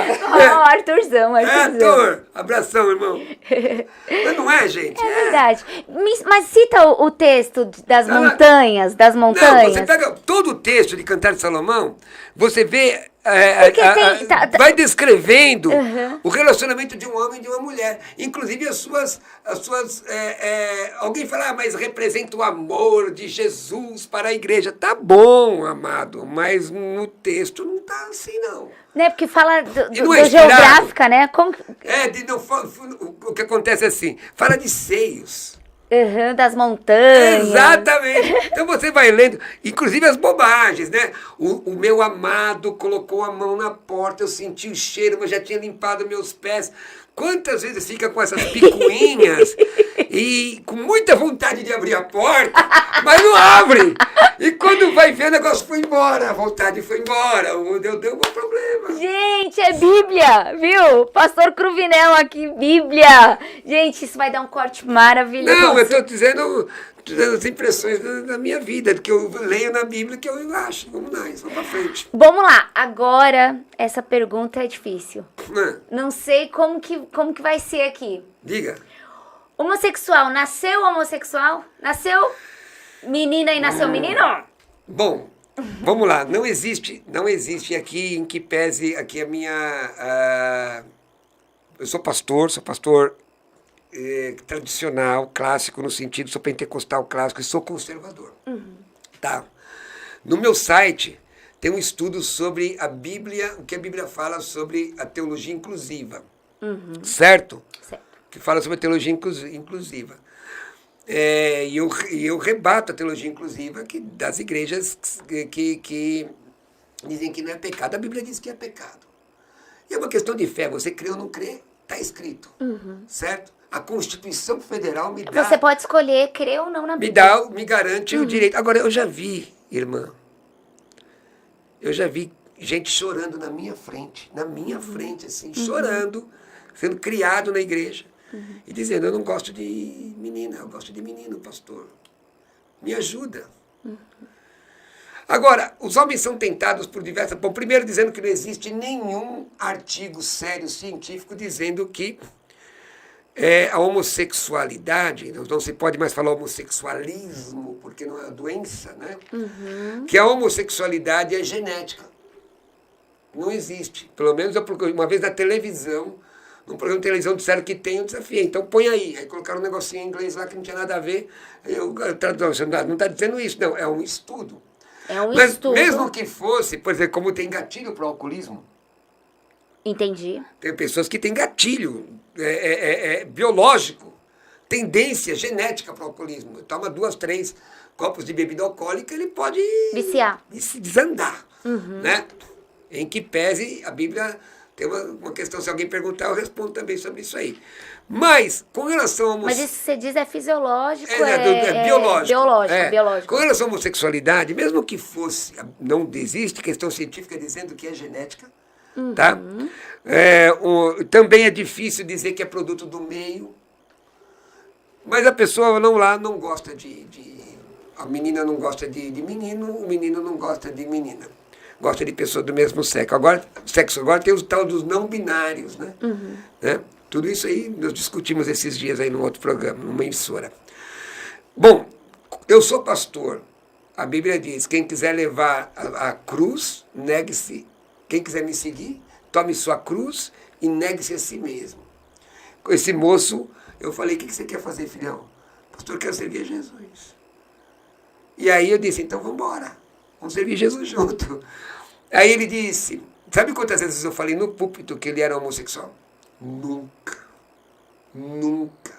A: Arthurzão.
B: Arthur, abração, irmão. Mas não é, gente?
A: É verdade. Mas cita o texto das montanhas,
B: Não, você pega todo o texto de Cantar de Salomão, você vê... vai descrevendo o relacionamento de um homem e de uma mulher. Inclusive as suas alguém fala, mas representa o amor de Jesus para a igreja. Tá bom, amado, mas no texto não tá assim, não.
A: Né, porque fala do
B: geográfica,
A: né? Como...
B: o que acontece é assim, fala de seios.
A: Das montanhas.
B: Exatamente. Então você vai lendo, inclusive as bobagens, né? O meu amado colocou a mão na porta, eu senti o cheiro, mas já tinha limpado meus pés. Quantas vezes fica com essas picuinhas e com muita vontade de abrir a porta, mas não abre. E quando vai ver, o negócio foi embora, a vontade foi embora, deu um problema.
A: Gente, é Bíblia, viu? Pastor Cruvinel aqui, Bíblia. Gente, isso vai dar um corte maravilhoso.
B: Não, eu estou dizendo as impressões da minha vida, que eu leio na Bíblia, que eu acho. Vamos lá, vamos pra frente.
A: Vamos lá, agora essa pergunta é difícil. Não sei como que vai ser aqui.
B: Diga.
A: Homossexual, nasceu homossexual? Nasceu menina e nasceu menino?
B: Bom, vamos lá. Não existe aqui em que pese aqui a minha... eu sou pastor tradicional, clássico, no sentido, sou pentecostal clássico e sou conservador. Tá? No meu site tem um estudo sobre a Bíblia, o que a Bíblia fala sobre a teologia inclusiva. Certo?
A: Certo.
B: Que fala sobre a teologia inclusiva. E eu rebato a teologia inclusiva das igrejas que dizem que não é pecado. A Bíblia diz que é pecado. E é uma questão de fé. Você crê ou não crê, está escrito. Certo? A Constituição Federal me dá...
A: Você pode escolher crer ou não na Bíblia.
B: Me garante o direito. Agora, eu já vi, irmã, gente chorando na minha frente, assim, chorando, sendo criado na igreja, e dizendo, eu não gosto de menina, eu gosto de menino, pastor. Me ajuda. Agora, os homens são tentados por diversas... Bom, primeiro dizendo que não existe nenhum artigo sério científico dizendo que a homossexualidade, não se pode mais falar homossexualismo, porque não é uma doença, né? Que a homossexualidade é genética. Não existe. Pelo menos eu procurei uma vez na televisão, num programa de televisão disseram que tem, eu desafiei. Então põe aí. Aí colocaram um negocinho em inglês lá que não tinha nada a ver. Eu traduzo, não está dizendo isso, não. É um estudo.
A: Mas
B: estudo. Mesmo que fosse, por exemplo, como tem gatilho para o alcoolismo.
A: Entendi.
B: Tem pessoas que têm gatilho biológico, tendência genética para o alcoolismo. Toma 2, 3 copos de bebida alcoólica, ele pode
A: viciar.
B: Se desandar. Né? Em que pese, a Bíblia tem uma questão, se alguém perguntar, eu respondo também sobre isso aí. Mas, com relação ao...
A: Mas isso que você diz é fisiológico,
B: biológico.
A: Biológico.
B: Com relação à homossexualidade, mesmo que fosse, não existe questão científica dizendo que é genética, tá? Também é difícil dizer que é produto do meio, mas a pessoa não gosta a menina não gosta de menino, o menino não gosta de menina. Gosta de pessoas do mesmo sexo. Agora tem os tal dos não binários, né? Né? Tudo isso aí nós discutimos esses dias aí num outro programa, numa emissora. Bom, Eu sou pastor. A Bíblia diz, quem quiser levar a cruz, negue-se. Quem quiser me seguir, tome sua cruz e negue-se a si mesmo. Com esse moço, eu falei, o que você quer fazer, filhão? Pastor, eu quero servir a Jesus. E aí eu disse, então vamos embora. Vamos servir Jesus junto. Aí ele disse, sabe quantas vezes eu falei no púlpito que ele era homossexual? Nunca. Nunca.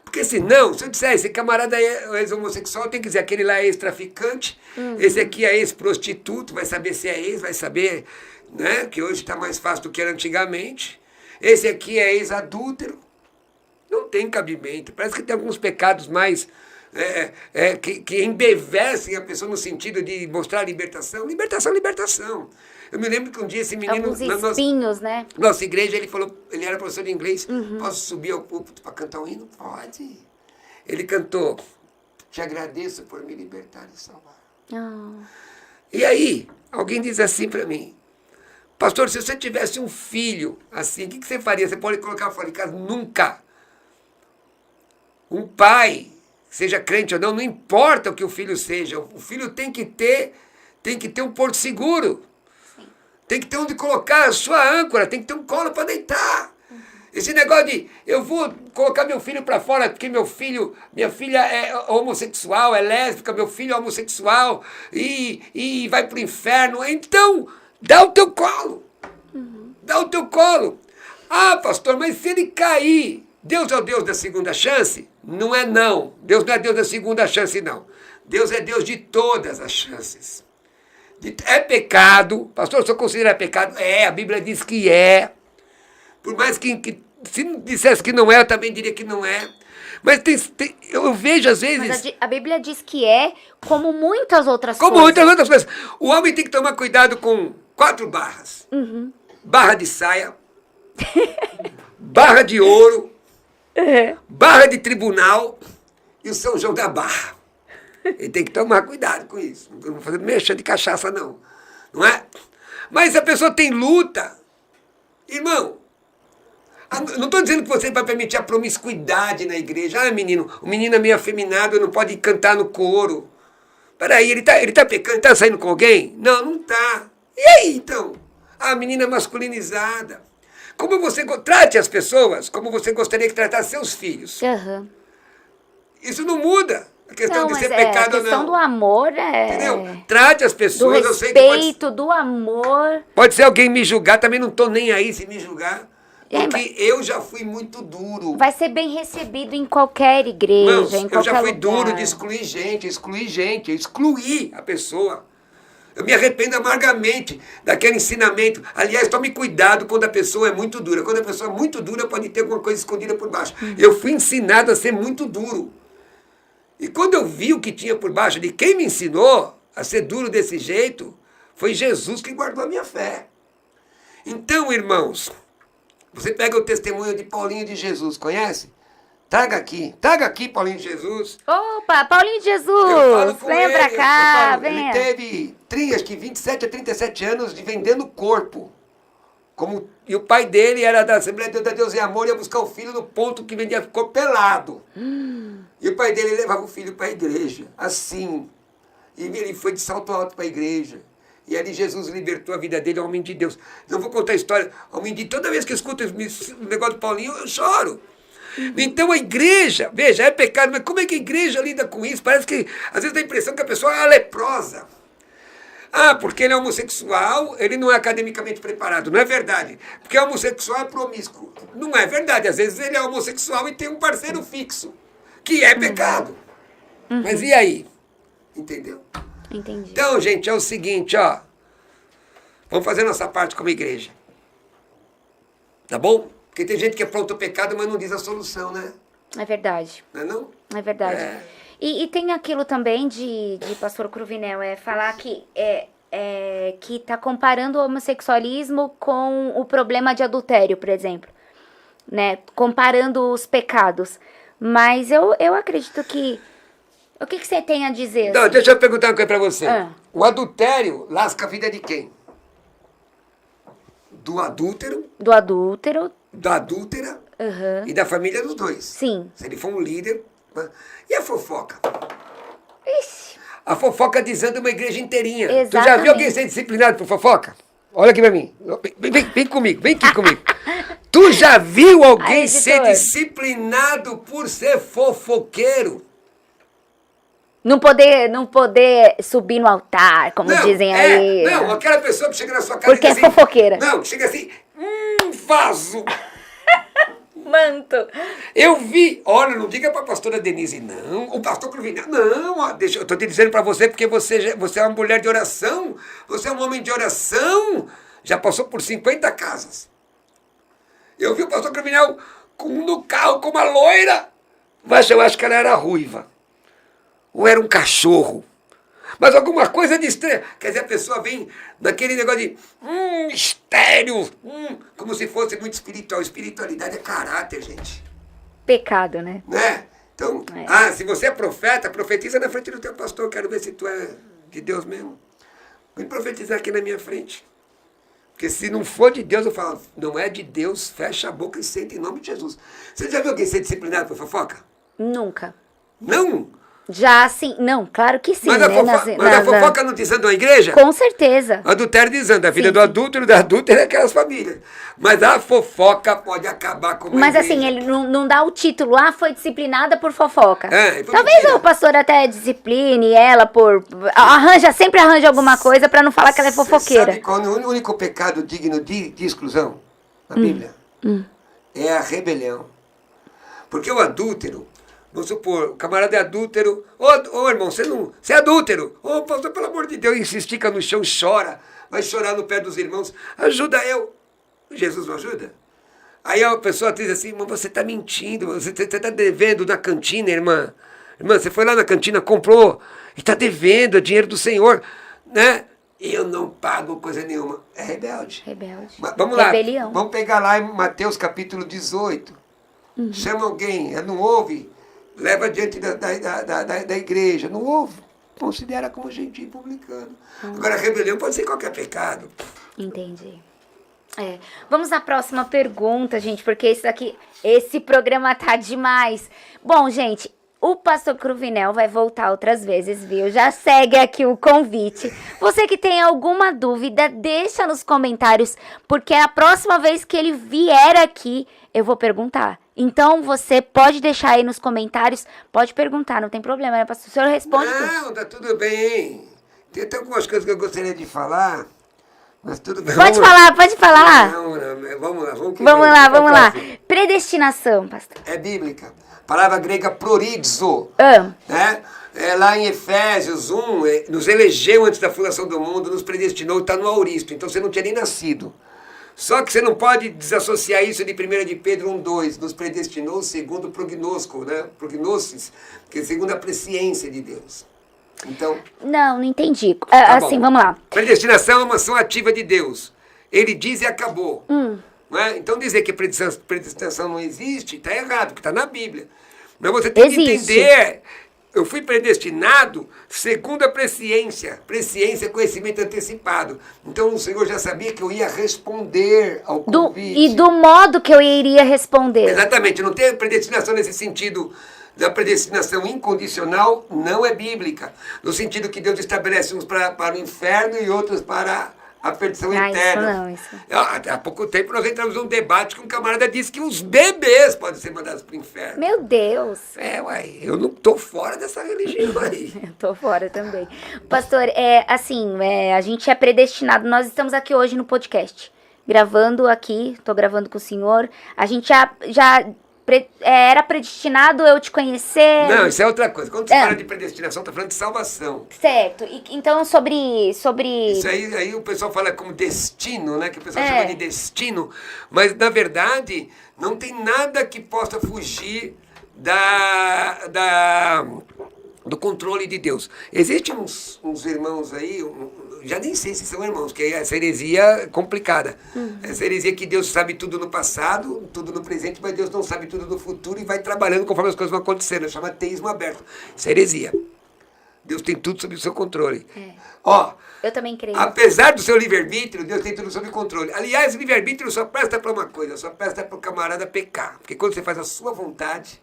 B: Porque senão, se eu disser, esse camarada é ex-homossexual, tem que dizer, aquele lá é ex-traficante, esse aqui é ex-prostituto, vai saber se é ex, vai saber, né, que hoje está mais fácil do que era antigamente. Esse aqui é ex-adúltero. Não tem cabimento. Parece que tem alguns pecados mais que embevecem a pessoa no sentido de mostrar libertação. Libertação, libertação. Eu me lembro que um dia esse menino...
A: Alguns espinhos, né?
B: Nossa igreja, ele falou, ele era professor de inglês, posso subir ao púlpito para cantar um hino? Pode. Ele cantou, te agradeço por me libertar e salvar.
A: Oh.
B: E aí, alguém diz assim para mim, pastor, se você tivesse um filho assim, o que você faria? Você pode colocar fora de casa? Nunca. Um pai, seja crente ou não, não importa o que o filho seja, o filho tem que ter um porto seguro. Tem que ter onde colocar a sua âncora, tem que ter um colo para deitar. Esse negócio de, eu vou colocar meu filho para fora porque minha filha é homossexual, é lésbica, meu filho é homossexual e vai para o inferno. Então, dá o teu colo. Dá o teu colo. Ah, pastor, mas se ele cair, Deus é o Deus da segunda chance? Não é não. Deus não é Deus da segunda chance, não. Deus é Deus de todas as chances. É pecado, pastor, o senhor considera pecado? É, a Bíblia diz que é. Por mais que se dissesse que não é, eu também diria que não é. Mas eu vejo às vezes...
A: Mas a Bíblia diz que é como muitas outras
B: coisas.
A: Como
B: muitas outras coisas. O homem tem que tomar cuidado com 4 barras. Barra de saia, barra de ouro, barra de tribunal e o São João da Barra. Ele tem que tomar cuidado com isso. Não vou fazer mexa de cachaça, não. Não é? Mas a pessoa tem luta. Irmão, não estou dizendo que você vai permitir a promiscuidade na igreja. Ah, menino, o menino é meio afeminado, não pode cantar no coro. Peraí, ele tá pecando, está saindo com alguém? Não, não está. E aí, então? A menina masculinizada. Como você trate as pessoas como você gostaria que tratasse seus filhos. Isso não muda. A questão de ser pecado ou não. A questão
A: do amor
B: Entendeu? Trate as pessoas.
A: Do respeito, do amor.
B: Pode ser alguém me julgar, também não estou nem aí se me julgar. Porque eu já fui muito duro.
A: Vai ser bem recebido em qualquer igreja,
B: Não,
A: em qualquer
B: eu já fui
A: lugar.
B: duro de excluir gente, eu excluí a pessoa. Eu me arrependo amargamente daquele ensinamento. Aliás, tome cuidado quando a pessoa é muito dura. Quando a pessoa é muito dura, pode ter alguma coisa escondida por baixo. Eu fui ensinado a ser muito duro. E quando eu vi o que tinha por baixo de quem me ensinou a ser duro desse jeito, foi Jesus que guardou a minha fé. Então, irmãos, você pega o testemunho de Paulinho de Jesus, conhece? Traga aqui, Paulinho de Jesus.
A: Opa, Paulinho de Jesus, venha pra cá, venha.
B: Ele teve acho que 27 a 37 anos de vendendo corpo. E o pai dele era da Assembleia de Deus e Amor, ia buscar o filho no ponto que vendia corpo pelado. E o pai dele levava o filho para a igreja, assim. E ele foi de salto alto para a igreja. E ali Jesus libertou a vida dele, homem de Deus. Não vou contar a história. Homem de toda vez que eu escuto o negócio do Paulinho, eu choro. Então a igreja, veja, é pecado, mas como é que a igreja lida com isso? Parece que, às vezes, dá a impressão que a pessoa é leprosa. Ah, porque ele é homossexual, ele não é academicamente preparado. Não é verdade. Porque homossexual é promíscuo. Não é verdade. Às vezes ele é homossexual e tem um parceiro fixo, que é pecado. Mas e aí? Entendeu?
A: Entendi.
B: Então, gente, é o seguinte, ó. Vamos fazer nossa parte como igreja. Tá bom? Porque tem gente que afronta o pecado, mas não diz a solução, né?
A: É verdade.
B: Não é não?
A: É verdade. E tem aquilo também de pastor Cruvinel, falar que que tá comparando o homossexualismo com o problema de adultério, por exemplo. Né? Comparando os pecados. Mas eu acredito que... O que você tem a dizer?
B: Não,
A: assim?
B: deixa eu perguntar uma coisa pra você. O adultério lasca a vida de quem? Do adúltero.
A: Do adúltero.
B: Da adúltera. E da família dos dois.
A: Sim.
B: Se ele for um líder. E a fofoca?
A: Ixi,
B: A fofoca desanda uma igreja inteirinha. Tu já
A: Exatamente.
B: viu alguém ser disciplinado por fofoca? Olha aqui pra mim. Vem comigo, vem aqui comigo. Tu já viu alguém
A: Aí,
B: ser
A: editor.
B: disciplinado por ser fofoqueiro?
A: não poder subir no altar, como dizem aí.
B: Não, aquela pessoa que chega na sua casa
A: Porque
B: e
A: é
B: diz assim,
A: fofoqueira.
B: Não, chega assim, vaso.
A: Manto.
B: Eu vi, olha, não diga pra pastora Denise, não, o pastor Cruvinel, não, ó, eu tô te dizendo pra você porque você é uma mulher de oração, você é um homem de oração, já passou por 50 casas. Eu vi o pastor Cruvinel no carro com uma loira, mas eu acho que ela era ruiva, ou era um cachorro. Mas alguma coisa de estranho. Quer dizer, a pessoa vem naquele negócio de mistério, como se fosse muito espiritual. Espiritualidade é caráter, gente.
A: Pecado, né?
B: Né? Então, se você é profeta, profetiza na frente do teu pastor. Quero ver se tu é de Deus mesmo. Vem profetizar aqui na minha frente. Porque se não for de Deus, eu falo, não é de Deus, fecha a boca e senta em nome de Jesus. Você já viu alguém ser disciplinado por fofoca?
A: Nunca.
B: Não!
A: Já sim, não, claro que sim.
B: Mas,
A: né?
B: a fofoca não desanda a igreja?
A: Com certeza.
B: Adultério desanda. A vida
A: Sim,
B: do
A: sim.
B: adúltero, da adúltera é aquelas famílias. Mas a fofoca pode acabar com uma
A: Mas
B: igreja.
A: assim, ele não dá o título, foi disciplinada por fofoca.
B: É, foi
A: Talvez
B: mentira.
A: o pastor até discipline ela sempre arranja alguma coisa pra não falar que ela é fofoqueira.
B: Sabe qual é o único pecado digno de exclusão na Bíblia? É a rebelião. Porque o adúltero, vamos supor, o camarada é adúltero. Ô irmão, você é adúltero. Ô pastor, pelo amor de Deus, insistica no chão, chora. Vai chorar no pé dos irmãos. Ajuda eu. Jesus não ajuda? Aí a pessoa diz assim, mas você está mentindo, você está devendo na cantina, irmã. Irmã, você foi lá na cantina, comprou e está devendo, é dinheiro do Senhor, né? Eu não pago coisa nenhuma. É rebelde.
A: Rebelde.
B: Mas vamos lá,
A: Rebelião.
B: vamos pegar lá em Mateus capítulo 18. Chama alguém, ela não ouve, leva diante da igreja, não ouve, considera como gentil publicano. Agora, rebelião pode ser qualquer pecado.
A: Entendi. Vamos à próxima pergunta, gente, porque esse programa tá demais. Bom, gente, o pastor Cruvinel vai voltar outras vezes, viu? Já segue aqui o convite. Você que tem alguma dúvida, deixa nos comentários, porque a próxima vez que ele vier aqui, eu vou perguntar. Então, você pode deixar aí nos comentários, pode perguntar, não tem problema, né, pastor? O senhor responde tudo.
B: Não, tá tudo bem. Tem até algumas coisas que eu gostaria de falar, mas tudo bem.
A: Pode falar, pode falar.
B: Não, vamos lá.
A: Vamos lá. Predestinação, pastor.
B: É bíblica. Palavra grega prorizo. Né? Lá em Efésios 1, nos elegeu antes da fundação do mundo, nos predestinou, está no auristo. Então você não tinha nem nascido. Só que você não pode desassociar isso de 1 de Pedro 1,2. Nos predestinou segundo o prognosco, né? Prognosis, que é segundo a presciência de Deus. Então,
A: Não entendi.
B: tá
A: Assim,
B: bom.
A: vamos lá.
B: Predestinação é uma ação ativa de Deus. Ele diz e acabou. Não é? Então dizer que predestinação não existe, está errado, porque está na Bíblia. Mas você tem que
A: Existe.
B: entender, eu fui predestinado segundo a presciência. Presciência é conhecimento antecipado. Então o Senhor já sabia que eu ia responder ao convite.
A: E do modo que eu iria responder.
B: Exatamente, não tem predestinação nesse sentido. Da predestinação incondicional não é bíblica. No sentido que Deus estabelece uns para o inferno e outros para a perdição eterna.
A: Isso.
B: Há pouco tempo nós entramos num debate que um camarada disse que os bebês podem ser mandados para o inferno.
A: Meu Deus.
B: Eu não estou fora dessa religião aí.
A: Eu tô fora também. Pastor, a gente é predestinado. Nós estamos aqui hoje no podcast. Tô gravando com o senhor. A gente já era predestinado eu te conhecer.
B: Não, isso é outra coisa. Quando você fala de predestinação, está falando de salvação.
A: Certo. Então, sobre...
B: Isso aí o pessoal fala como destino, né? Que o pessoal chama de destino. Mas, na verdade, não tem nada que possa fugir do controle de Deus. Existem uns irmãos aí, já nem sei se são irmãos, que essa heresia é complicada. Essa heresia que Deus sabe tudo no passado, tudo no presente, mas Deus não sabe tudo no futuro e vai trabalhando conforme as coisas vão acontecendo. Chama teísmo aberto. Isso é heresia. Deus tem tudo sob o seu controle.
A: Eu também creio.
B: Apesar do seu livre-arbítrio, Deus tem tudo sob controle. Aliás, o livre-arbítrio só presta para uma coisa, só presta para o camarada pecar. Porque quando você faz a sua vontade...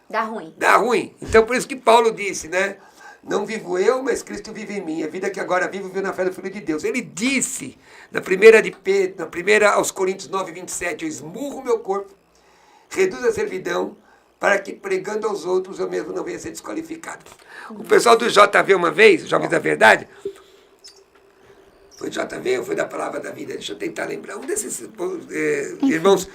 A: Dá ruim.
B: Dá ruim. Então, por isso que Paulo disse, né? Não vivo eu, mas Cristo vive em mim. A vida que agora vivo, vivo na fé do Filho de Deus. Ele disse, na primeira aos Coríntios 9, 27, eu esmurro o meu corpo, reduzo a servidão, para que pregando aos outros eu mesmo não venha ser desqualificado. O pessoal do JV uma vez, Jovens da Verdade, foi JV ou foi da Palavra da Vida? Deixa eu tentar lembrar. Um desses irmãos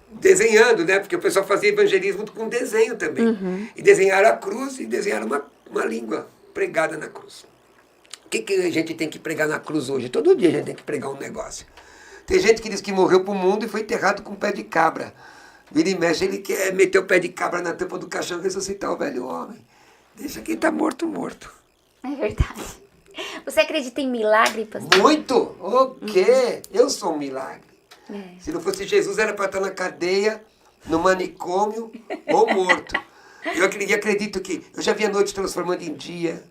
B: desenhando, né? Porque o pessoal fazia evangelismo com desenho também. E desenharam a cruz e desenharam uma língua pregada na cruz. O que a gente tem que pregar na cruz hoje? Todo dia a gente tem que pregar um negócio. Tem gente que diz que morreu para o mundo e foi enterrado com um pé de cabra. Vira e mexe, ele quer meter o pé de cabra na tampa do caixão e ressuscitar o velho homem. Deixa quem está morto, morto.
A: É verdade. Você acredita em milagre, pastor?
B: Muito! O quê? Eu sou um milagre.
A: É.
B: Se não fosse Jesus, era para estar na cadeia, no manicômio ou morto. Eu acredito que eu já vi a noite transformando em dia,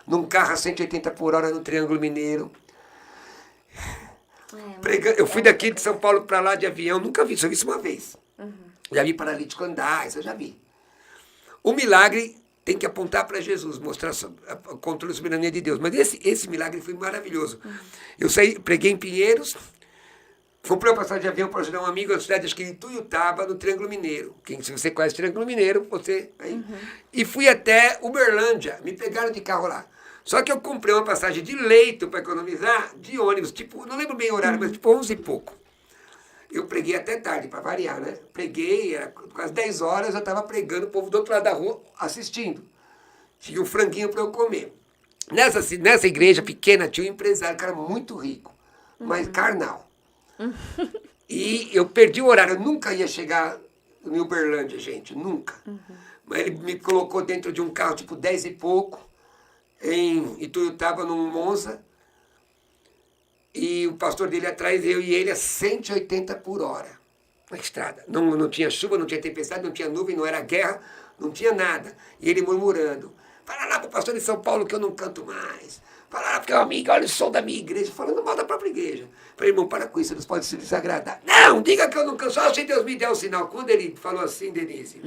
B: num carro a 180 por hora no Triângulo Mineiro. Eu fui daqui de São Paulo para lá de avião, nunca vi, só vi isso uma vez. Já vi paralítico andar, isso eu já vi. O milagre tem que apontar para Jesus, mostrar o controle e soberania de Deus. Mas esse milagre foi maravilhoso. Eu preguei em Pinheiros, comprei uma passagem de avião para ajudar um amigo na cidade, acho que em Tuiutaba, no Triângulo Mineiro. Se você conhece o Triângulo Mineiro, você... Aí. E fui até Uberlândia, me pegaram de carro lá. Só que eu comprei uma passagem de leito para economizar, de ônibus, tipo, não lembro bem o horário, mas tipo 11 e pouco. Eu preguei até tarde, para variar, né? Preguei, era quase 10 horas, eu estava pregando, o povo do outro lado da rua assistindo. Tinha um franguinho para eu comer. Nessa igreja pequena tinha um empresário, cara muito rico, mas carnal. E eu perdi o horário, eu nunca ia chegar em Uberlândia, gente, nunca. Mas ele me colocou dentro de um carro, tipo 10 e pouco, em Ituiutaba, num Monza, e o pastor dele atrás, eu e ele a 180 por hora na estrada. Não tinha chuva, não tinha tempestade, não tinha nuvem, não era guerra, não tinha nada. E ele murmurando, fala lá pro pastor de São Paulo que eu não canto mais. Fala lá porque é um amigo, olha o som da minha igreja, falando mal da própria igreja. Falei, irmão, para com isso, eles podem se desagradar. Não, diga que eu não canto, só se Deus me der o sinal. Quando ele falou assim, Denise,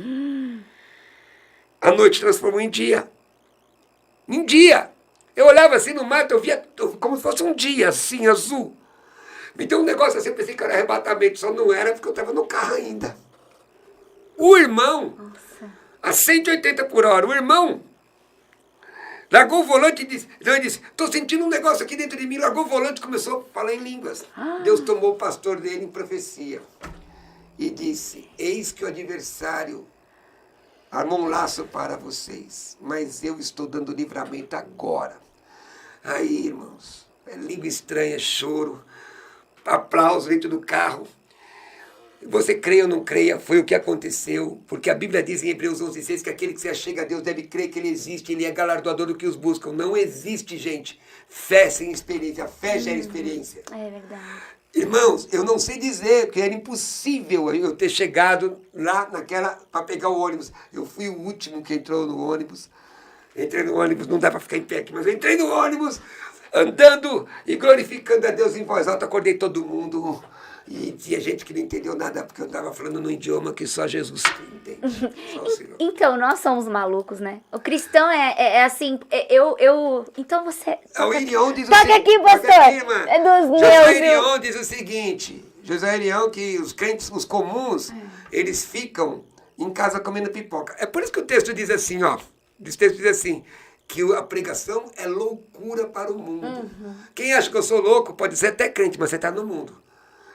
B: a noite transformou em dia. Em dia. Eu olhava assim no mato, eu via como se fosse um dia, assim, azul. Me deu um negócio assim, eu pensei que era arrebatamento, só não era porque eu estava no carro ainda. O irmão, a 180 por hora, o irmão largou o volante e disse, ele disse, estou sentindo um negócio aqui dentro de mim, largou o volante e começou a falar em línguas. Deus tomou o pastor dele em profecia e disse, eis que o adversário armou um laço para vocês, mas eu estou dando livramento agora. Aí, irmãos, língua estranha, choro, aplauso dentro do carro. Você creia ou não creia, foi o que aconteceu, porque a Bíblia diz em Hebreus 11:6 que aquele que se achega a Deus deve crer que Ele existe, Ele é galardoador do que os buscam. Não existe, gente, fé sem experiência, a fé gera experiência.
A: É verdade.
B: Irmãos, eu não sei dizer, porque era impossível eu ter chegado lá para pegar o ônibus. Eu fui o último que entrou no ônibus. Entrei no ônibus, não dá para ficar em pé aqui, mas eu entrei no ônibus, andando e glorificando a Deus em voz alta, acordei todo mundo. E tinha gente que não entendeu nada, porque eu estava falando num idioma que só Jesus entende. Só o Senhor.
A: Então, nós somos malucos, né? O cristão é assim, então você...
B: O Irion diz o
A: Toca
B: seguinte...
A: aqui, pastor! É dos meus,
B: José Irion diz o seguinte, José Irion, que os crentes, os comuns, eles ficam em casa comendo pipoca. É por isso que o texto diz assim, ó. O texto diz assim, que a pregação é loucura para o mundo. Quem acha que eu sou louco pode ser até crente, mas você está no mundo.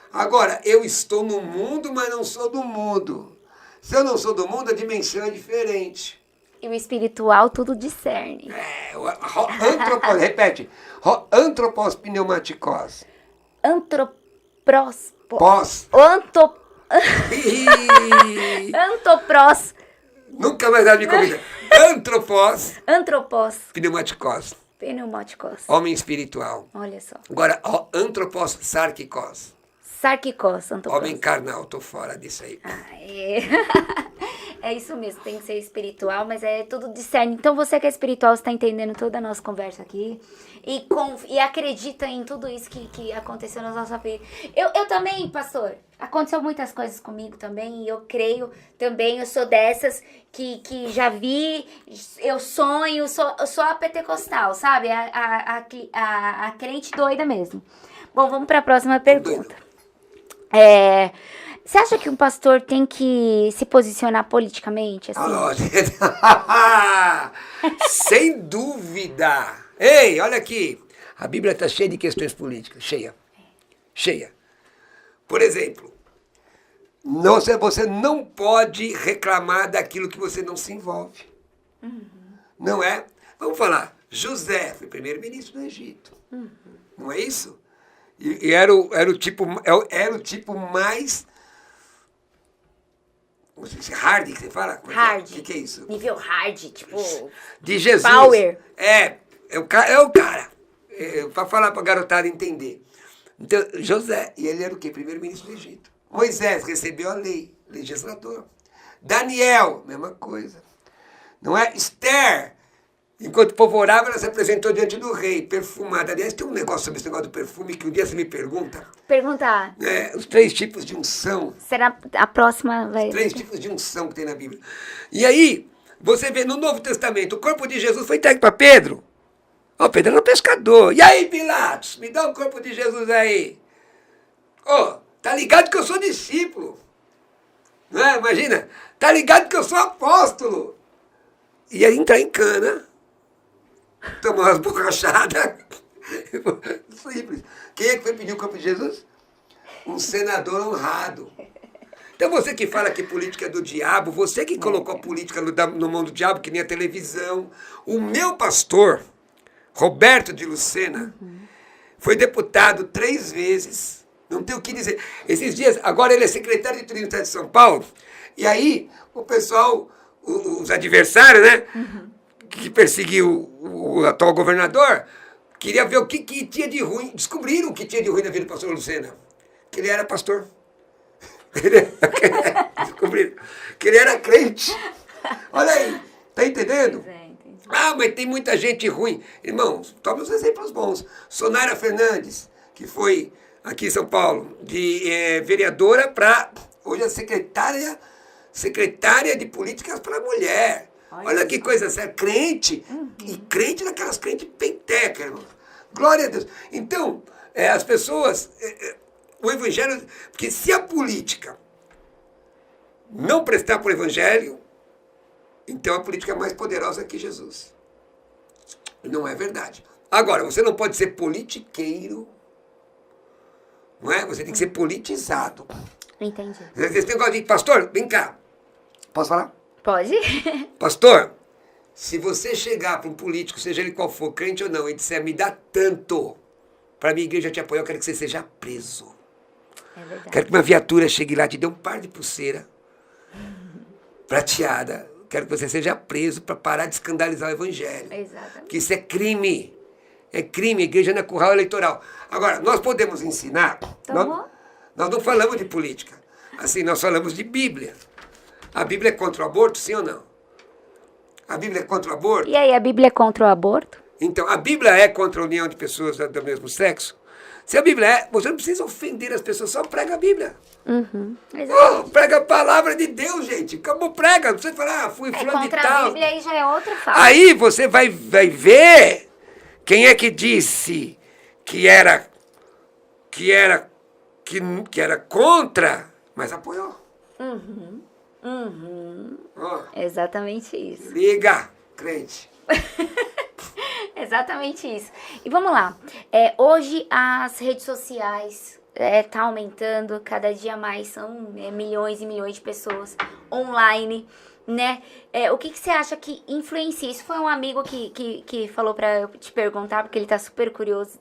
B: Agora, eu estou no mundo, mas não sou do mundo. Se eu não sou do mundo, a dimensão é diferente.
A: E o espiritual tudo discerne.
B: Repete. Antropos pneumaticos.
A: Antopros.
B: Nunca mais ela me convida. Antropos pneumaticos. Homem espiritual.
A: Olha só.
B: Agora, antropos sarkikos.
A: Sarkikos, antopros.
B: Homem carnal, tô fora disso aí.
A: É É isso mesmo, tem que ser espiritual, mas é tudo discerne. Então você que é espiritual, está entendendo toda a nossa conversa aqui e acredita em tudo isso que aconteceu na nossa vida. Eu também, pastor, aconteceu muitas coisas comigo também e eu creio também, eu sou dessas que já vi, eu sonho, eu sou a pentecostal, sabe? A crente doida mesmo. Bom, vamos para a próxima pergunta. Você acha que um pastor tem que se posicionar politicamente? Assim?
B: Sem dúvida! Ei, olha aqui. A Bíblia está cheia de questões políticas. Cheia. Cheia. Por exemplo, você não pode reclamar daquilo que você não se envolve. Não é? Vamos falar. José foi primeiro-ministro do Egito. Não é isso? E era o tipo mais... hard que você fala?
A: Hard.
B: O que é isso?
A: Nível hard, tipo...
B: De Jesus.
A: Power.
B: É o cara. Para falar para a garotada entender. Então, José, e ele era o quê? Primeiro-ministro do Egito. Moisés recebeu a lei, legislador. Daniel, mesma coisa. Não é? Esther, enquanto o povo orava, ela se apresentou diante do rei, perfumada. Aliás, tem um negócio sobre esse negócio do perfume que um dia você me pergunta.
A: Perguntar.
B: Os 3 tipos de unção.
A: Será a próxima? Vai...
B: 3 tipos de unção que tem na Bíblia. E aí, você vê no Novo Testamento, o corpo de Jesus foi entregue para Pedro. Ó, Pedro era um pescador. E aí, Pilatos, me dá o corpo de Jesus aí. Tá ligado que eu sou discípulo. Não é? Imagina, tá ligado que eu sou apóstolo. E aí entrar em cana, tomar umas borrachadas. Simples. Quem é que foi pedir o corpo de Jesus? Um senador honrado. Então você que fala que política é do diabo, você que colocou a política no mão do diabo, que nem a televisão. O meu pastor, Roberto de Lucena, foi deputado 3 vezes. Não tem o que dizer. Esses dias, agora ele é secretário de turismo de São Paulo. E aí, o pessoal, os adversários, né? Que perseguiu o atual governador, queria ver o que tinha de ruim. Descobriram o que tinha de ruim na vida do pastor Lucena. Que ele era pastor. Descobriram. Que ele era crente. Olha aí, tá entendendo? Mas tem muita gente ruim. Irmãos, tome os exemplos bons. Sonara Fernandes, que foi aqui em São Paulo, de vereadora para hoje é secretária de políticas para a mulher. Olha que coisa séria. Crente. E crente daquelas crentes pentecas, irmão. Glória a Deus. Então, as pessoas... o evangelho... Porque se a política não prestar para o evangelho, então a política é mais poderosa que Jesus. Não é verdade. Agora, você não pode ser politiqueiro, não é? Você tem que ser politizado.
A: Entendi.
B: Esse negócio de... Pastor, vem cá. Posso falar?
A: Pode.
B: Pastor, se você chegar para um político, seja ele qual for, crente ou não, e disser, me dá tanto para a minha igreja te apoiar, eu quero que você seja preso.
A: É verdade.
B: Quero que uma viatura chegue lá, te dê um par de pulseira prateada. Quero que você seja preso para parar de escandalizar o evangelho.
A: Exatamente.
B: Porque isso é crime. É crime, a igreja não é curral eleitoral. Agora, nós podemos ensinar... Nós não falamos de política. Assim, nós falamos de Bíblia. A Bíblia é contra o aborto, sim ou não? A Bíblia é contra o aborto?
A: E aí, a Bíblia é contra o aborto?
B: Então, a Bíblia é contra a união de pessoas do mesmo sexo? Se a Bíblia é, você não precisa ofender as pessoas, só prega a Bíblia. Prega a palavra de Deus, gente. Acabou, prega. Não precisa falar, fui fulano de tal.
A: Contra a Bíblia aí já é outra fala.
B: Aí você vai ver quem é que disse que era contra, mas apoiou.
A: Exatamente isso.
B: Liga, crente.
A: Exatamente isso. E vamos lá. Hoje as redes sociais tá aumentando, cada dia mais são milhões e milhões de pessoas online, né? O que você acha que influencia? Isso foi um amigo que falou pra eu te perguntar, porque ele tá super curioso.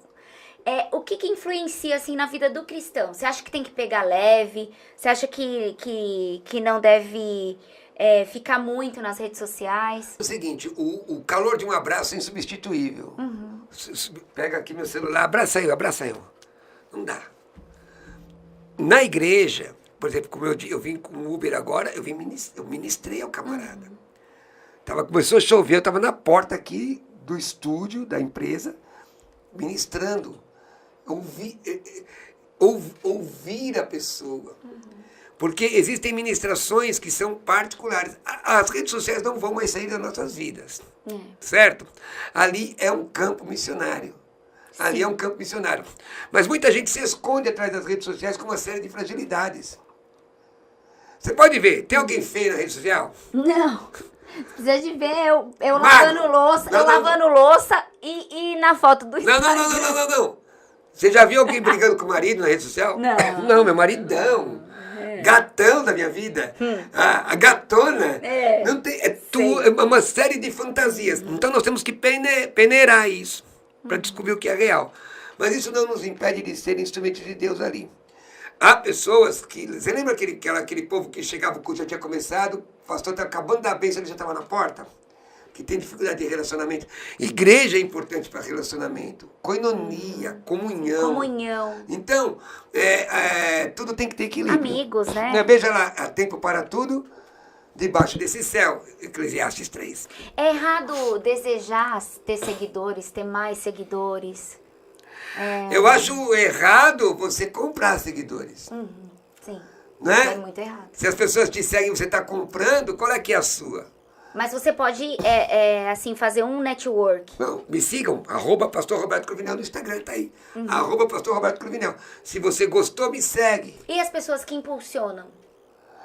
A: O que influencia, assim, na vida do cristão? Você acha que tem que pegar leve? Você acha que não deve ficar muito nas redes sociais?
B: É o seguinte, o calor de um abraço é insubstituível. Pega aqui meu celular, abraça eu. Não dá. Na igreja, por exemplo, como eu vim com o Uber agora, eu ministrei ao camarada. Começou a chover, eu estava na porta aqui do estúdio, da empresa, ministrando. Ouvir a pessoa. Porque existem ministrações que são particulares. As redes sociais não vão mais sair das nossas vidas. Certo? Ali é um campo missionário. Ali é um campo missionário. Mas muita gente se esconde atrás das redes sociais com uma série de fragilidades. Você pode ver, tem alguém feio na rede social?
A: Não. Precisa de ver eu lavando louça, lavando louça e na foto do Instagram.
B: Não. Você já viu alguém brigando com o marido na rede social?
A: Não.
B: Não, meu maridão. Gatão da minha vida. A gatona. Não tem, é uma série de fantasias. Então nós temos que peneirar isso para descobrir o que é real. Mas isso não nos impede de ser instrumentos de Deus ali. Há pessoas que... Você lembra aquele povo que chegava, o culto já tinha começado, o pastor está acabando da bênção, ele já estava na porta? Que tem dificuldade de relacionamento. Igreja é importante para relacionamento. Coinonia, comunhão. Então, tudo tem que ter equilíbrio.
A: Amigos, né?
B: Veja lá, há tempo para tudo debaixo desse céu. Eclesiastes 3.
A: É errado desejar ter seguidores, ter mais seguidores.
B: Eu acho errado você comprar seguidores.
A: Sim.
B: Né?
A: É muito errado.
B: Se as pessoas te seguem e você está comprando, qual é que é a sua?
A: Mas você pode, assim, fazer um network.
B: Não, me sigam, @Pastor Roberto Cruvinel no Instagram, tá aí. @Pastor Roberto Cruvinel. Se você gostou, me segue.
A: E as pessoas que impulsionam?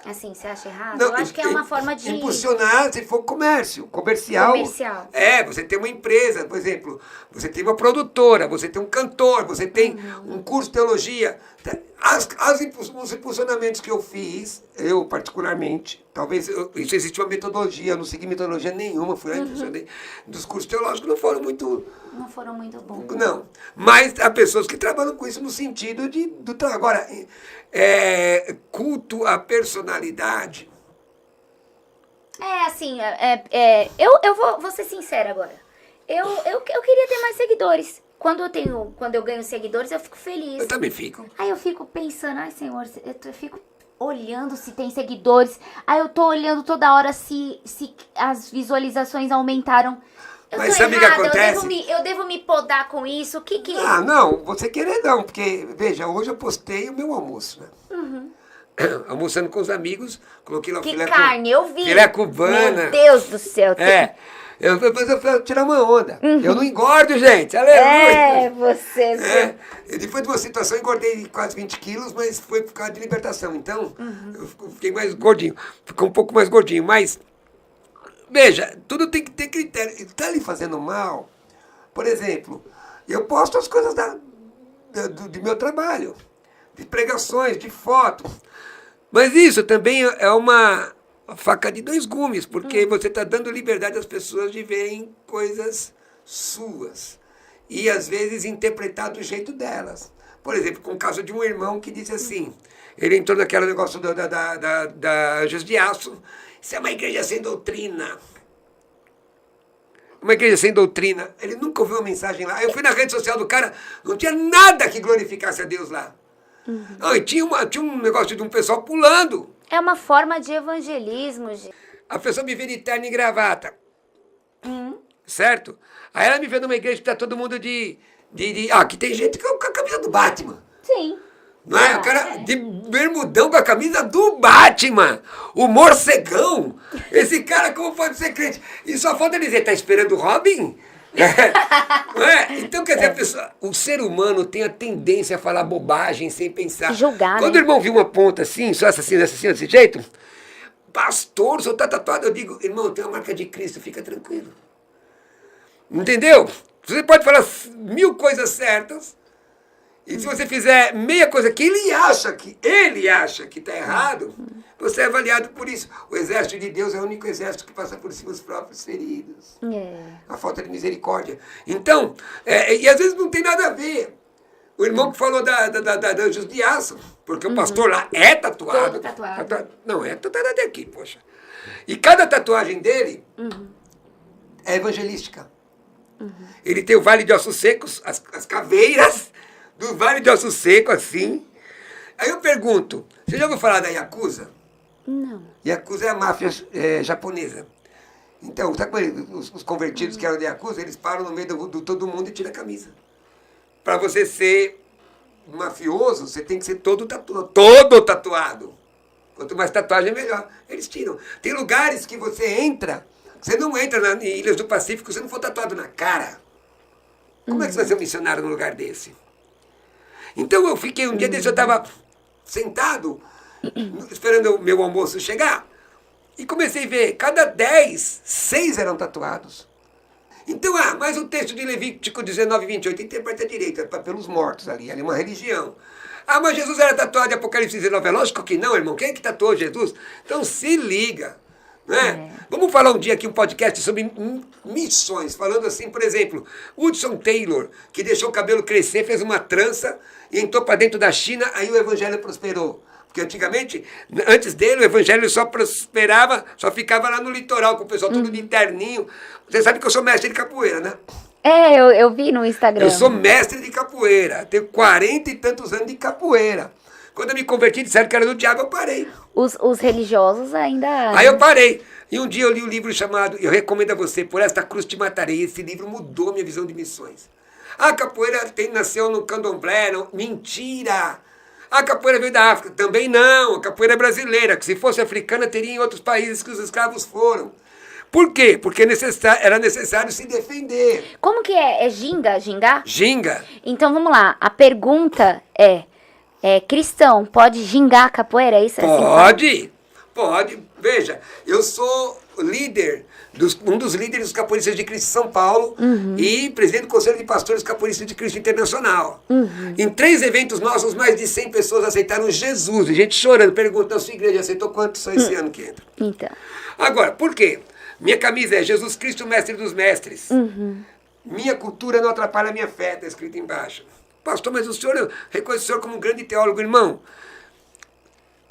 A: Assim, você acha errado? Eu acho que é uma forma de...
B: Impulsionar, se for comercial. Você tem uma empresa, por exemplo, você tem uma produtora, você tem um cantor, você tem um curso de teologia. Os impulsionamentos que eu fiz, eu particularmente, talvez, isso existe uma metodologia, eu não segui metodologia nenhuma, fui lá e impulsionei. Dos cursos teológicos não foram muito bons. Não, mas há pessoas que trabalham com isso no sentido do trabalho. Agora, culto à personalidade.
A: Eu vou ser sincera agora. Eu queria ter mais seguidores. Quando eu ganho seguidores, eu fico feliz.
B: Eu também fico.
A: Aí eu fico pensando, ai Senhor, eu fico olhando se tem seguidores. Aí eu tô olhando toda hora se as visualizações aumentaram.
B: Mas sabe o que acontece?
A: Eu devo me podar com isso?
B: Ah, não, você querer não, porque, veja, hoje eu postei o meu almoço, né? Almoçando com os amigos, coloquei lá o filé
A: carne, eu vi.
B: Filé cubana.
A: Meu Deus do céu.
B: Eu fui tirar uma onda. Eu não engordo, gente. Aleluia.
A: Você.
B: Depois de uma situação, engordei quase 20 quilos, mas foi por causa de libertação. Então, eu fiquei mais gordinho. Ficou um pouco mais gordinho, mas... Veja, tudo tem que ter critério. Está lhe fazendo mal? Por exemplo, eu posto as coisas do meu trabalho, de pregações, de fotos. Mas isso também é uma faca de dois gumes, porque você está dando liberdade às pessoas de verem coisas suas. E, às vezes, interpretar do jeito delas. Por exemplo, com o caso de um irmão que disse assim, ele entrou naquele negócio da Anjos de Aço. Isso é uma igreja sem doutrina. Uma igreja sem doutrina. Ele nunca ouviu uma mensagem lá. Eu fui na rede social do cara, não tinha nada que glorificasse a Deus lá. E tinha um negócio de um pessoal pulando.
A: É uma forma de evangelismo, gente.
B: A pessoa me vê de terno e gravata. Certo? Aí ela me vê numa igreja que está todo mundo que tem gente com a camisa do Batman.
A: Sim.
B: Não é? O cara de bermudão com a camisa do Batman. O morcegão. Esse cara, como pode ser crente? E só falta dizer, tá esperando o Robin? Não é? Então, quer dizer, o ser humano tem a tendência a falar bobagem sem pensar.
A: Julgar,
B: Quando
A: né?
B: o irmão viu uma ponta assim, só assim, desse jeito, pastor, o senhor tá tatuado. Eu digo, irmão, tem uma marca de Cristo, fica tranquilo. Entendeu? Você pode falar 1000 coisas certas, e se você fizer meia coisa que ele acha que está errado, você é avaliado por isso. O exército de Deus é o único exército que passa por cima dos próprios feridos. A falta de misericórdia. Então, e às vezes não tem nada a ver. O irmão que falou da Anjos de Aço, porque o pastor lá é tatuado.
A: Todo tatuado.
B: Não, é tatuado até aqui, poxa. E cada tatuagem dele é evangelística. Ele tem o Vale de Ossos Secos, as caveiras do Vale de Ossos Seco, assim. Aí eu pergunto, você já ouviu falar da Yakuza?
A: Não.
B: Yakuza é a máfia japonesa. Então, sabe os convertidos que eram de Yakuza, eles param no meio do todo mundo e tiram a camisa. Para você ser mafioso, você tem que ser todo tatuado. Quanto mais tatuagem, melhor. Eles tiram. Tem lugares que você entra, você não entra em Ilhas do Pacífico se não for tatuado na cara. Como é que você vai ser um missionário num lugar desse? Então eu fiquei, um dia desse eu estava sentado, esperando o meu almoço chegar, e comecei a ver, cada 10, 6 eram tatuados. Então, mas o texto de Levítico 19, 28 interpreta a direita, pelos mortos ali é uma religião. Mas Jesus era tatuado em Apocalipse 19, é lógico que não, irmão, quem é que tatuou Jesus? Então se liga. Né? Vamos falar um dia aqui um podcast sobre missões, falando assim, por exemplo, Hudson Taylor, que deixou o cabelo crescer, fez uma trança e entrou para dentro da China, aí o evangelho prosperou. Porque antigamente, antes dele, o evangelho só prosperava, só ficava lá no litoral, com o pessoal tudo de terninho. Você sabe que eu sou mestre de capoeira, né?
A: Eu vi no Instagram.
B: Eu sou mestre de capoeira, tenho 40 e tantos anos de capoeira. Quando eu me converti, disseram que era do diabo, eu parei.
A: Os religiosos ainda...
B: Aí eu parei. E um dia eu li um livro chamado, eu recomendo a você, Por Esta Cruz Te Matarei. Esse livro mudou minha visão de missões. A capoeira nasceu no candomblé. Não, mentira! A capoeira veio da África. Também não. A capoeira é brasileira, que se fosse africana teria em outros países que os escravos foram. Por quê? Porque era necessário se defender.
A: Como que é? É ginga? Gingar?
B: Ginga.
A: Então vamos lá. A pergunta cristão, pode gingar capoeira? É isso?
B: Pode. Pode. Veja, eu sou líder, um dos líderes dos capoeiristas de Cristo de São Paulo e presidente do Conselho de Pastores Capoeiristas de Cristo Internacional. Em 3 eventos nossos, mais de 100 pessoas aceitaram Jesus. E gente chorando, perguntando, a sua igreja aceitou quantos só esse ano que entra?
A: Então.
B: Agora, por quê? Minha camisa é Jesus Cristo, Mestre dos Mestres. Minha cultura não atrapalha a minha fé, está escrito embaixo. Pastor, mas o senhor, eu reconheço o senhor como um grande teólogo, irmão.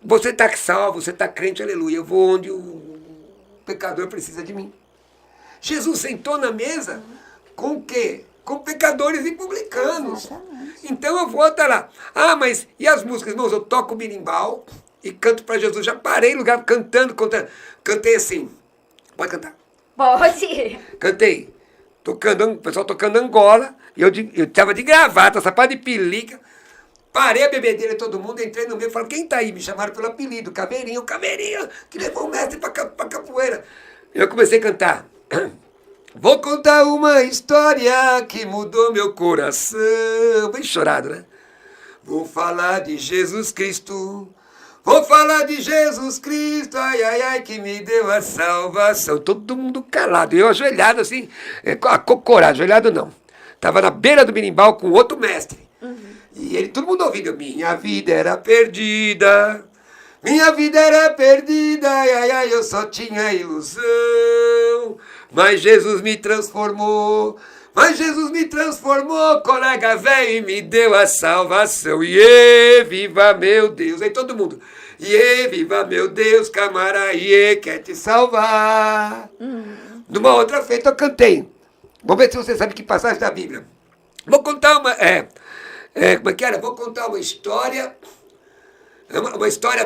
B: Você está salvo, você está crente, aleluia. Eu vou onde o pecador precisa de mim. Jesus sentou na mesa com o quê? Com pecadores e publicanos. Exatamente. Então eu vou até lá. Mas e as músicas? Irmãos, eu toco berimbau e canto para Jesus. Já parei no lugar cantando. Cantei assim. Pode cantar?
A: Pode.
B: Cantei. O pessoal tocando Angola. E eu estava de gravata, sapato de pelica. Parei a bebedeira de todo mundo, entrei no meio e falei, quem tá aí? Me chamaram pelo apelido, Caveirinho, que levou o mestre pra capoeira. Eu comecei a cantar. Vou contar uma história que mudou meu coração. Bem chorado, né? Vou falar de Jesus Cristo. Vou falar de Jesus Cristo, ai, ai, ai, que me deu a salvação. Todo mundo calado. Eu ajoelhado assim, acocorado, ajoelhado não. Estava na beira do berimbau com outro mestre. E todo mundo ouvindo, minha vida era perdida, ai, ai, ai, eu só tinha ilusão, mas Jesus me transformou, colega velho, e me deu a salvação, e viva meu Deus, aí todo mundo, e viva meu Deus, camaraie, quer te salvar. Numa outra feita eu cantei, vamos ver se você sabe que passagem da Bíblia, vou contar como é que era? Vou contar uma história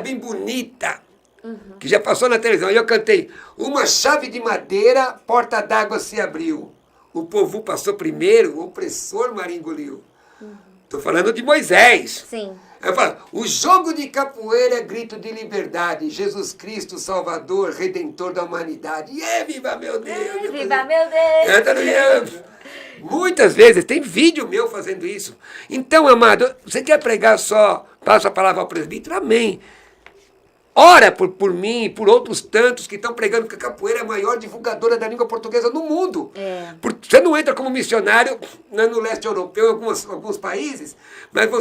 B: bem bonita, que já passou na televisão. E eu cantei, uma chave de madeira, porta d'água se abriu. O povo passou primeiro, o opressor mar engoliu. Estou falando de Moisés.
A: Sim.
B: Eu falo, o jogo de capoeira é grito de liberdade. Jesus Cristo, Salvador, Redentor da humanidade. Viva meu Deus!
A: Viva meu Deus!
B: Muitas vezes, tem vídeo meu fazendo isso. Então, amado, você quer pregar só, passa a palavra ao presbítero? Amém. Ora por mim e por outros tantos que estão pregando que a capoeira é a maior divulgadora da língua portuguesa no mundo. Você não entra como missionário no leste europeu, em alguns países,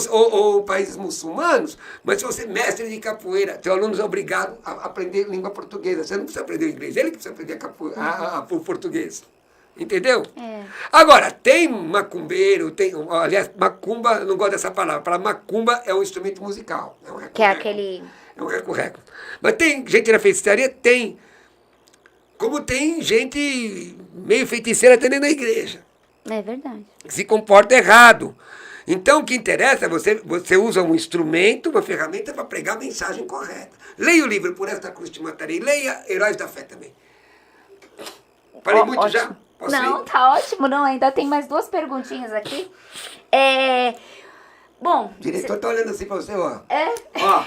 B: ou países muçulmanos, mas se você é mestre de capoeira, seu aluno é obrigado a aprender língua portuguesa. Você não precisa aprender o inglês, ele que precisa aprender o português. Entendeu? Agora, tem macumbeiro, aliás, macumba, eu não gosto dessa palavra. Para macumba é um instrumento musical.
A: Que é aquele...
B: É um reco-reco. Mas tem gente na feitiçaria? Tem. Como tem gente meio feiticeira até dentro da igreja.
A: É verdade.
B: Que se comporta errado. Então, o que interessa é você usa um instrumento, uma ferramenta para pregar a mensagem correta. Leia o livro Por Esta Cruz Te Matarei. Leia Heróis da Fé também. Falei muito
A: ótimo.
B: já? Posso
A: Não,
B: ir?
A: tá ótimo. Não, ainda tem mais 2 perguntinhas aqui. Bom...
B: O diretor tá olhando assim para você, ó.
A: É?
B: Ó,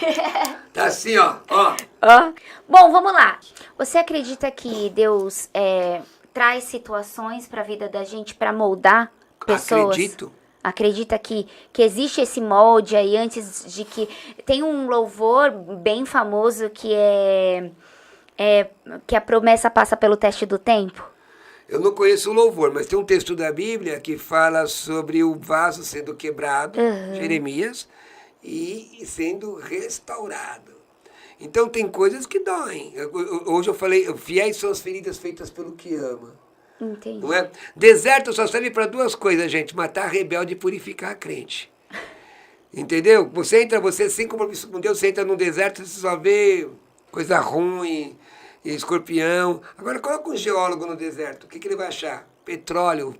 B: tá assim, ó.
A: Bom, vamos lá. Você acredita que Deus traz situações para a vida da gente para moldar pessoas?
B: Acredito.
A: Acredita que existe esse molde aí antes de que... Tem um louvor bem famoso que que a promessa passa pelo teste do tempo?
B: Eu não conheço o louvor, mas tem um texto da Bíblia que fala sobre o vaso sendo quebrado, Jeremias, e sendo restaurado. Então tem coisas que doem. Hoje eu falei, fiéis são as feridas feitas pelo que ama.
A: Entendi.
B: Não é? Deserto só serve para 2 coisas, gente: matar rebelde e purificar a crente. Entendeu? Você sem compromisso com Deus, você entra num deserto, você só vê coisa ruim, escorpião. Agora coloca um geólogo no deserto, o que ele vai achar? Petróleo,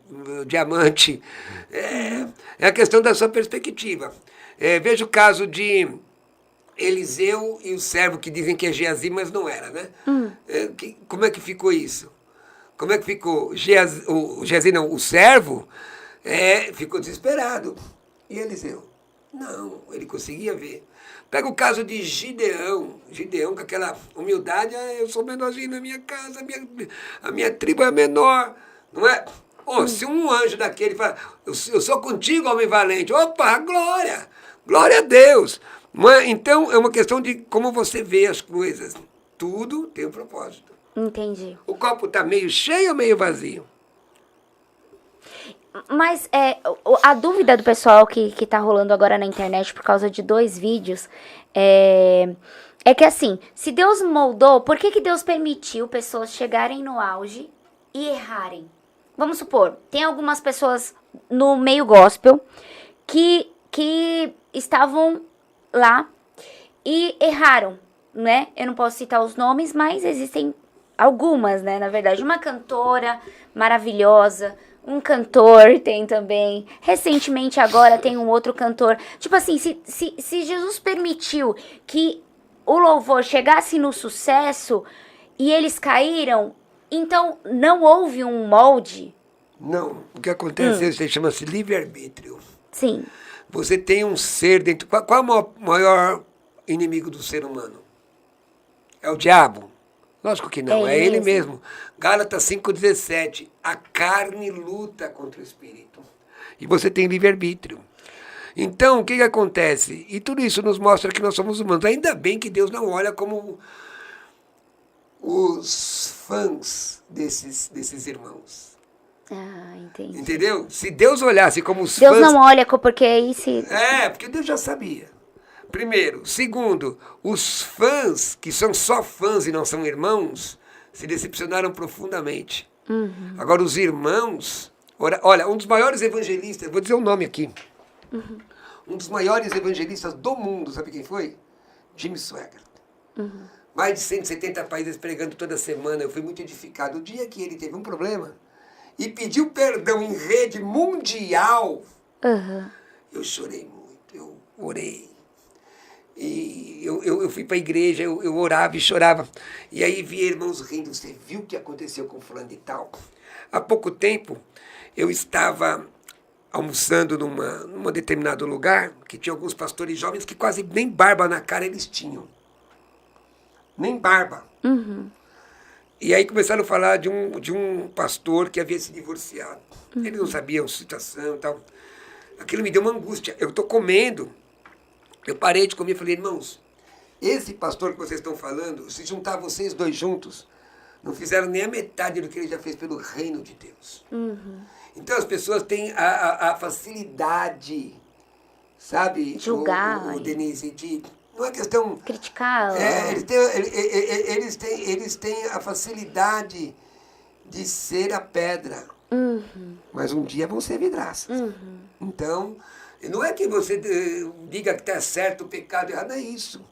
B: diamante. É a questão da sua perspectiva. Veja o caso de Eliseu e o servo, que dizem que é Geazi, mas não era, né? Como é que ficou isso? Como é que ficou? O servo ficou desesperado. E Eliseu? Não, ele conseguia ver. Pega o caso de Gideão. Gideão, com aquela humildade: eu sou menorzinho na minha casa, a minha tribo é menor. Não é? Se um anjo daquele fala: eu sou contigo, homem valente. Opa, glória! Glória a Deus! Não é? Então, é uma questão de como você vê as coisas. Tudo tem um propósito.
A: Entendi.
B: O copo está meio cheio ou meio vazio?
A: Mas a dúvida do pessoal que tá rolando agora na internet por causa de 2 vídeos é que, assim, se Deus moldou, por que Deus permitiu pessoas chegarem no auge e errarem? Vamos supor, tem algumas pessoas no meio gospel que estavam lá e erraram, né? Eu não posso citar os nomes, mas existem algumas, né? Na verdade, uma cantora maravilhosa, um cantor tem também. Recentemente agora tem um outro cantor. Tipo assim, se Jesus permitiu que o louvor chegasse no sucesso e eles caíram, então não houve um molde?
B: Não. O que acontece isso chama-se livre-arbítrio.
A: Sim.
B: Você tem um ser dentro... Qual é o maior inimigo do ser humano? É o diabo? Lógico que não, é ele mesmo. Gálatas 5,17. A carne luta contra o espírito. E você tem livre-arbítrio. Então, o que acontece? E tudo isso nos mostra que nós somos humanos. Ainda bem que Deus não olha como os fãs desses irmãos.
A: Ah, entendi.
B: Entendeu? Se Deus olhasse como os
A: Deus
B: fãs...
A: não olha porque aí se...
B: porque Deus já sabia. Primeiro. Segundo, os fãs, que são só fãs e não são irmãos, se decepcionaram profundamente. Agora, os irmãos... Olha, um dos maiores evangelistas, vou dizer o nome aqui. Um dos maiores evangelistas do mundo, sabe quem foi? Jim Swaggart. Mais de 170 países pregando toda semana. Eu fui muito edificado. O dia que ele teve um problema e pediu perdão em rede mundial, eu chorei muito, eu orei. E eu fui para a igreja, eu orava e chorava. E aí vi irmãos rindo. Você viu o que aconteceu com fulano e tal? Há pouco tempo, eu estava almoçando num determinado lugar, que tinha alguns pastores jovens que quase nem barba na cara eles tinham. Nem barba. E aí começaram a falar de um pastor que havia se divorciado. Eles não sabiam a situação e tal. Aquilo me deu uma angústia. Eu estou comendo. Eu parei de comer e falei: irmãos, esse pastor que vocês estão falando, se juntar vocês dois juntos, não fizeram nem a metade do que ele já fez pelo reino de Deus. Então as pessoas têm a facilidade, sabe?
A: Julgar.
B: Denise, não é questão...
A: Criticar.
B: Eles têm a facilidade de ser a pedra. Mas um dia vão ser vidraças. Então... Não é que você diga que está certo o pecado errado, não é isso.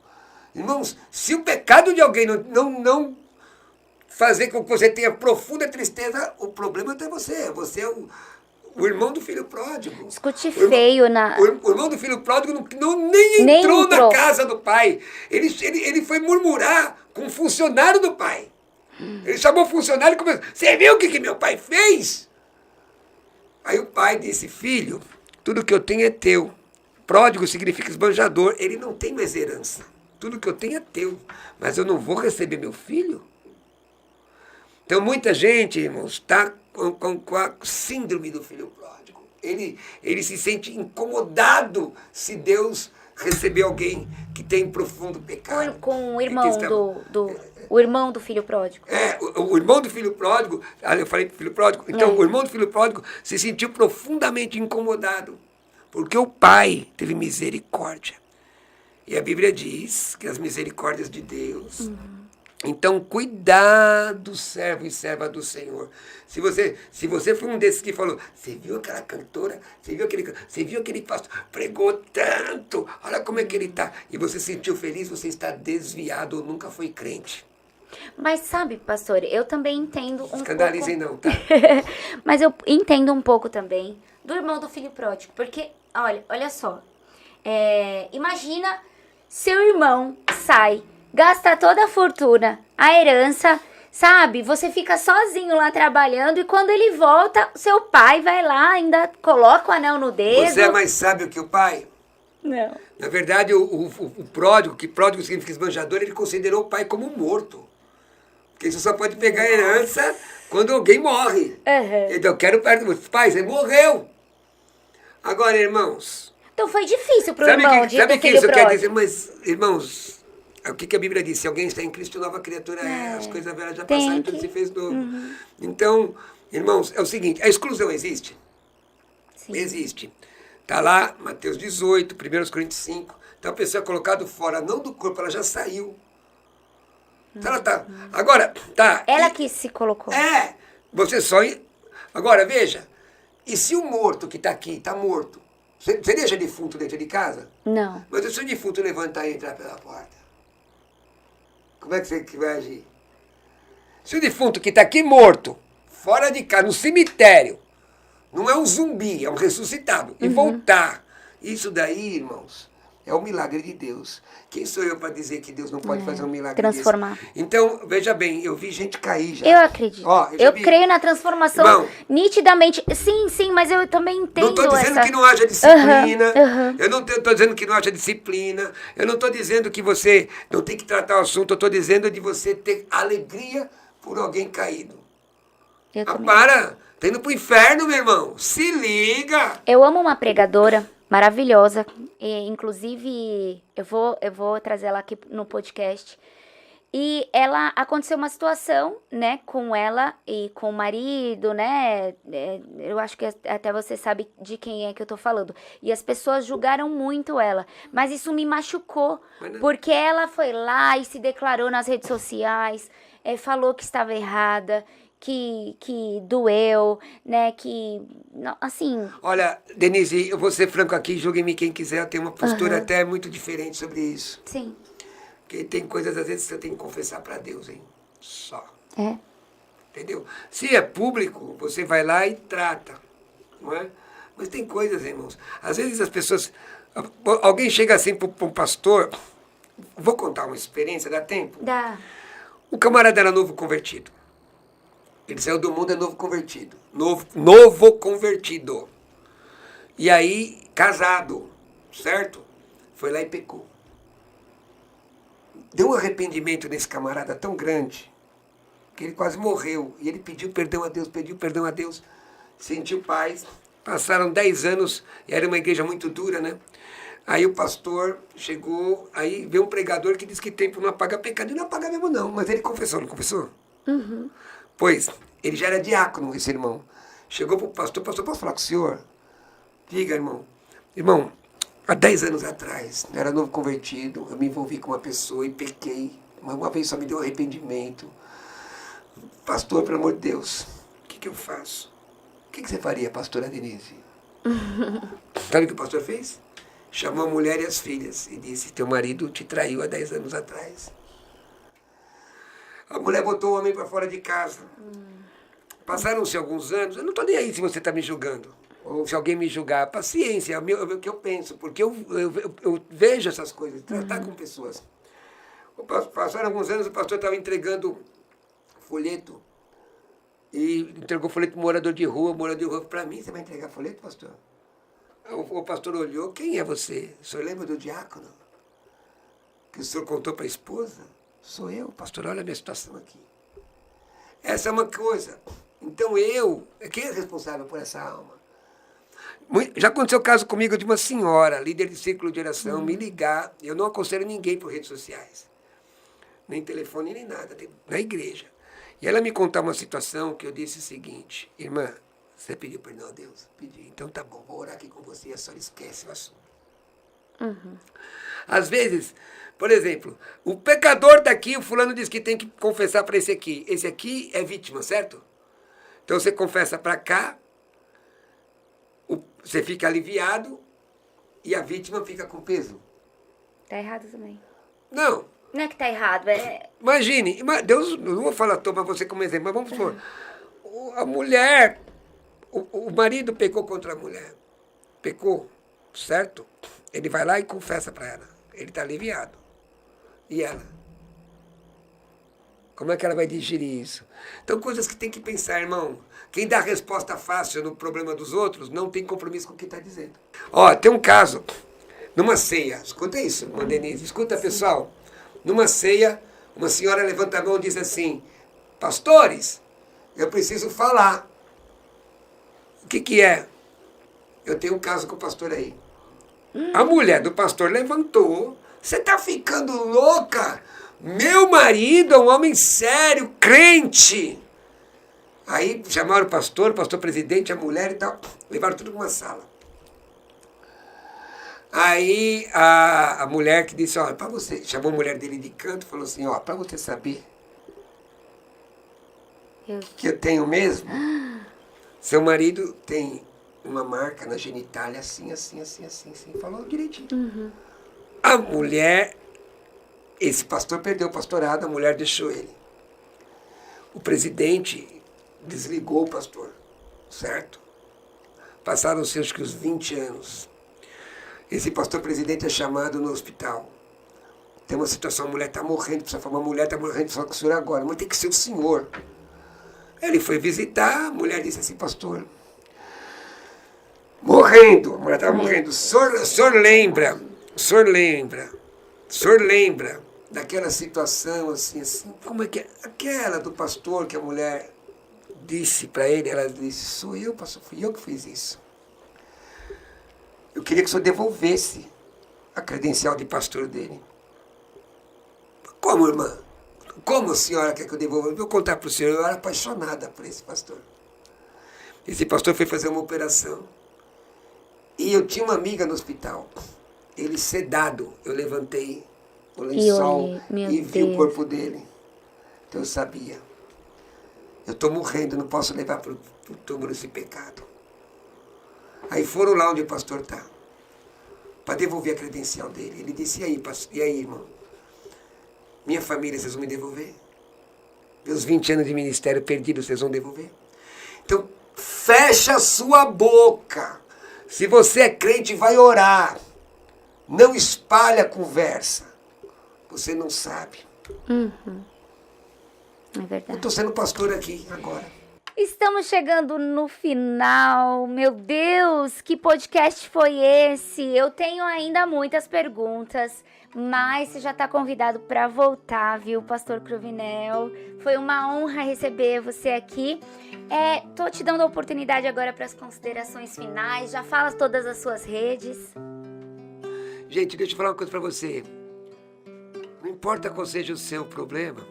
B: Irmãos, se o pecado de alguém não fazer com que você tenha profunda tristeza, o problema é você. Você é o O irmão do filho pródigo.
A: Escute feio na...
B: O irmão do filho pródigo nem entrou na casa do pai. Ele foi murmurar com o funcionário do pai. Ele chamou o funcionário e começou: você viu o que meu pai fez? Aí o pai disse: filho, tudo que eu tenho é teu. Pródigo significa esbanjador. Ele não tem mais herança. Tudo que eu tenho é teu. Mas eu não vou receber meu filho? Então muita gente, irmãos, está com a síndrome do filho pródigo. Ele se sente incomodado se Deus receber alguém que tem profundo pecado.
A: Com o irmão o irmão do filho pródigo.
B: O irmão do filho pródigo, eu falei do filho pródigo, então o irmão do filho pródigo se sentiu profundamente incomodado, porque o pai teve misericórdia. E a Bíblia diz que as misericórdias de Deus... Então, cuidado, servo e serva do Senhor. Se você foi um desses que falou: você viu aquela cantora? Você viu aquele pastor? Pregou tanto, olha como é que ele está. E você se sentiu feliz, você está desviado ou nunca foi crente.
A: Mas sabe, pastor, eu também entendo um
B: Escandalizem
A: pouco...
B: não, tá?
A: Mas eu entendo um pouco também do irmão do filho pródigo. Porque, olha só. Imagina seu irmão sai, gasta toda a fortuna, a herança, sabe? Você fica sozinho lá trabalhando e quando ele volta, seu pai vai lá, ainda coloca o anel no dedo.
B: Você é mais sábio que o pai?
A: Não.
B: Na verdade, o pródigo, que pródigo significa esbanjador, ele considerou o pai como morto. Porque você só pode pegar a herança quando alguém morre. Então, eu quero perto do pai, você morreu. Agora, irmãos...
A: Então foi difícil para o irmão de
B: Sabe o que
A: filho
B: isso
A: pródigo.
B: quer dizer? Mas, irmãos... O que a Bíblia diz? Se alguém está em Cristo, nova criatura é. As coisas velhas já passaram e tudo se fez novo. Então, irmãos, é o seguinte: a exclusão existe?
A: Sim.
B: Existe. Está lá, Mateus 18, 1 Coríntios 5. Então a pessoa é colocada fora, não do corpo, ela já saiu. Então ela tá. Agora, tá.
A: Ela que se colocou.
B: Você só. Agora, veja. E se o morto que está aqui está morto? Você deixa defunto dentro de casa?
A: Não.
B: Mas e se o defunto levantar e entrar pela porta? Como é que você vai agir? Se o defunto que está aqui morto, fora de casa, no cemitério, não é um zumbi, é um ressuscitado, e voltar, isso daí, irmãos, é o milagre de Deus. Quem sou eu para dizer que Deus não pode fazer um milagre
A: transformar
B: desse? Então, veja bem, eu vi gente cair já.
A: Eu acredito. Eu creio na transformação,
B: irmão,
A: nitidamente. Sim, mas eu também entendo
B: não estou dizendo que não haja disciplina. Eu não estou dizendo que não haja disciplina. Eu não estou dizendo que você não tem que tratar o assunto. Eu estou dizendo de você ter alegria por alguém caído. Para! Tá indo pro inferno, meu irmão. Se liga!
A: Eu amo uma pregadora maravilhosa. E, inclusive, eu vou trazer ela aqui no podcast. E aconteceu uma situação, né, com ela e com o marido, né, eu acho que até você sabe de quem é que eu tô falando. E as pessoas julgaram muito ela, mas isso me machucou, porque ela foi lá e se declarou nas redes sociais, falou que estava errada, que doeu, né, que, assim...
B: Olha, Denise, eu vou ser franco aqui, julgue-me quem quiser, eu tenho uma postura até muito diferente sobre isso.
A: Sim.
B: Porque tem coisas, às vezes, que você tem que confessar para Deus, hein? Só. Entendeu? Se é público, você vai lá e trata, não é? Mas tem coisas, irmãos. Às vezes as pessoas... Alguém chega assim para um pastor... Vou contar uma experiência, dá tempo?
A: Dá.
B: O camarada era novo convertido. Ele saiu do mundo, é novo convertido. Novo convertido. E aí, casado, certo? Foi lá e pecou. Deu um arrependimento nesse camarada tão grande que ele quase morreu. E ele pediu perdão a Deus, sentiu paz. Passaram 10 anos, e era uma igreja muito dura, né? Aí o pastor chegou, aí veio um pregador que disse que tempo não apaga pecado. E não apaga mesmo não, mas ele confessou, não confessou? Pois, ele já era diácono, esse irmão. Chegou para o pastor, posso falar com o senhor? Diga, irmão. Irmão, há 10 anos atrás, eu era novo convertido, eu me envolvi com uma pessoa e pequei. Uma vez só me deu arrependimento. Pastor, pelo amor de Deus, o que eu faço? O que você faria, pastora Denise? Sabe o que o pastor fez? Chamou a mulher e as filhas e disse: teu marido te traiu há 10 anos atrás. A mulher botou o homem para fora de casa. Passaram-se alguns anos, eu não estou nem aí se você está me julgando. ou se alguém me julgar, paciência, é o que eu penso, porque eu vejo essas coisas, tratar com pessoas. Passaram alguns anos, o pastor estava entregando folheto, e entregou folheto para um morador de rua, para mim, você vai entregar folheto, pastor? O pastor olhou, quem é você? O senhor lembra do diácono? Que o senhor contou para a esposa? Sou eu, pastor, olha a minha situação aqui. Essa é uma coisa. Então quem é responsável por essa alma? Já aconteceu o caso comigo de uma senhora, líder de círculo de oração, me ligar. Eu não aconselho ninguém por redes sociais, nem telefone, nem nada, na igreja. E ela me contar uma situação que eu disse o seguinte: irmã, você pediu perdão a Deus? Pedi. Então tá bom, vou orar aqui com você, a senhora esquece o assunto. Às vezes, por exemplo, o pecador está aqui, o fulano diz que tem que confessar para esse aqui. Esse aqui é vítima, certo? Então você confessa para cá, você fica aliviado e a vítima fica com peso.
A: Tá errado também.
B: Não.
A: Não é que tá errado,
B: Imagine, Deus, não vou falar para você como exemplo, mas vamos supor, a mulher, o marido pecou contra a mulher. Pecou, certo? Ele vai lá e confessa para ela. Ele está aliviado. E ela? Como é que ela vai digerir isso? Então, coisas que tem que pensar, irmão. Quem dá resposta fácil no problema dos outros não tem compromisso com o que está dizendo. Ó, tem um caso, numa ceia, escuta isso, Denise, escuta, pessoal. Numa ceia, uma senhora levanta a mão e diz assim: pastores, eu preciso falar. O que é? Eu tenho um caso com o pastor aí. A mulher do pastor levantou. Você está ficando louca? Meu marido é um homem sério, crente. Aí chamaram o pastor presidente, a mulher e tal. Levaram tudo para uma sala. Aí a mulher que disse, olha, para você, chamou a mulher dele de canto, falou assim, ó, para você saber que eu tenho mesmo, seu marido tem uma marca na genitália assim, falou direitinho. A mulher, esse pastor perdeu o pastorado, a mulher deixou ele. O presidente desligou o pastor, certo? Passaram-se acho que uns 20 anos. Esse pastor presidente é chamado no hospital. Tem uma situação, a mulher está morrendo, precisa falar, uma mulher está morrendo, só que o senhor agora, mas tem que ser o senhor. Ele foi visitar, a mulher disse assim, pastor, morrendo, a mulher estava morrendo, o senhor lembra daquela situação assim, como é que é? Aquela do pastor que a mulher disse para ele, ela disse, sou eu, pastor, fui eu que fiz isso. Eu queria que o senhor devolvesse a credencial de pastor dele. Como, irmã? Como a senhora quer que eu devolva? Eu vou contar para o senhor, eu era apaixonada por esse pastor. Esse pastor foi fazer uma operação. E eu tinha uma amiga no hospital. Ele sedado, eu levantei o lençol e vi o corpo dele. Então eu sabia. Eu estou morrendo, não posso levar para o túmulo esse pecado. Aí foram lá onde o pastor está, para devolver a credencial dele. Ele disse, e aí, irmão? Minha família, vocês vão me devolver? Meus 20 anos de ministério perdidos, vocês vão devolver? Então, fecha a sua boca. Se você é crente, vai orar. Não espalha a conversa. Você não sabe.
A: É verdade.
B: Eu estou sendo pastor aqui agora.
A: Estamos chegando no final. Meu Deus, que podcast foi esse? Eu tenho ainda muitas perguntas, mas você já está convidado para voltar, viu, Pastor Cruvinel? Foi uma honra receber você aqui. Tô te dando a oportunidade agora para as considerações finais. Já fala todas as suas redes.
B: Gente, deixa eu falar uma coisa para você. Não importa qual seja o seu problema,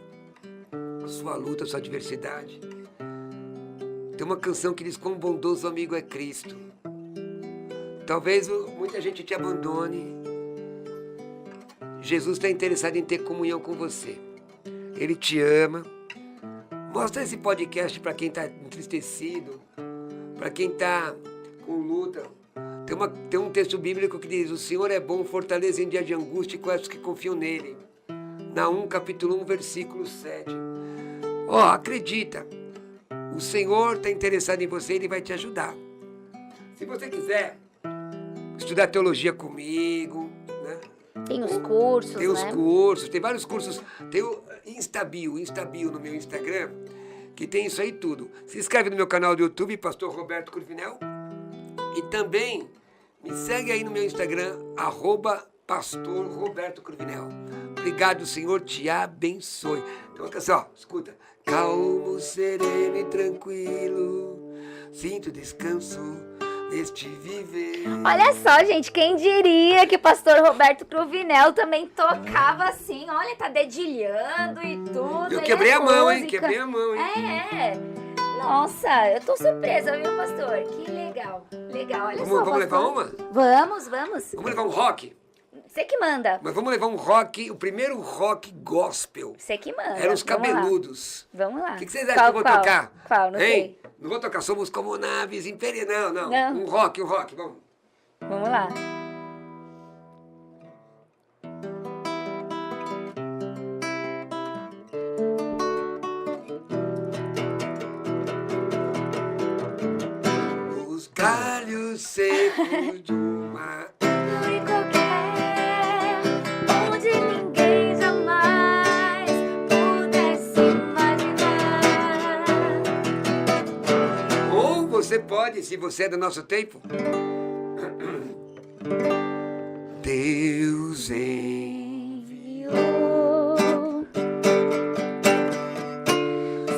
B: a sua luta, a sua adversidade. Tem uma canção que diz, quão bondoso amigo é Cristo. Talvez muita gente te abandone. Jesus está interessado em ter comunhão com você. Ele te ama. Mostra esse podcast para quem está entristecido, para quem está com luta. Tem um texto bíblico que diz, o Senhor é bom, fortaleza em dia de angústia e quais que confiam nele. Naum, capítulo 1, versículo 7. Acredita. O Senhor está interessado em você, Ele vai te ajudar. Se você quiser estudar teologia comigo, né?
A: Tem os cursos,
B: Tem os
A: né?
B: cursos, tem vários cursos. Tem o Instabio no meu Instagram, que tem isso aí tudo. Se inscreve no meu canal do YouTube, Pastor Roberto Cruvinel. E também me segue aí no meu Instagram, @Pastor Roberto Cruvinel. Obrigado, Senhor te abençoe. Então, uma canção, ó, escuta. Calmo, sereno e tranquilo, sinto descanso neste viver.
A: Olha só, gente, quem diria que o pastor Roberto Cruvinel também tocava assim, olha, tá dedilhando e tudo.
B: Eu
A: ele
B: quebrei
A: é
B: a mão, hein?
A: música.
B: Quebrei a mão, hein?
A: É. Nossa, eu tô surpresa, viu, pastor? Que legal. Legal, olha só,
B: Vamos levar
A: pastor.
B: uma?
A: Vamos.
B: Vamos levar um rock?
A: Você que manda.
B: Mas vamos levar um rock, o primeiro rock gospel.
A: Você que manda.
B: Eram os
A: Vamos lá.
B: cabeludos.
A: Vamos lá.
B: O que vocês acham que eu vou tocar?
A: Qual? Não
B: Hein?
A: sei.
B: Não vou tocar Somos Como Naves Imperiais, não.
A: Não.
B: Um rock, vamos.
A: Vamos lá.
B: Os galhos secos de uma...
A: Em qualquer, onde ninguém jamais pudesse imaginar.
B: Ou você pode, se você é do nosso tempo... Deus enviou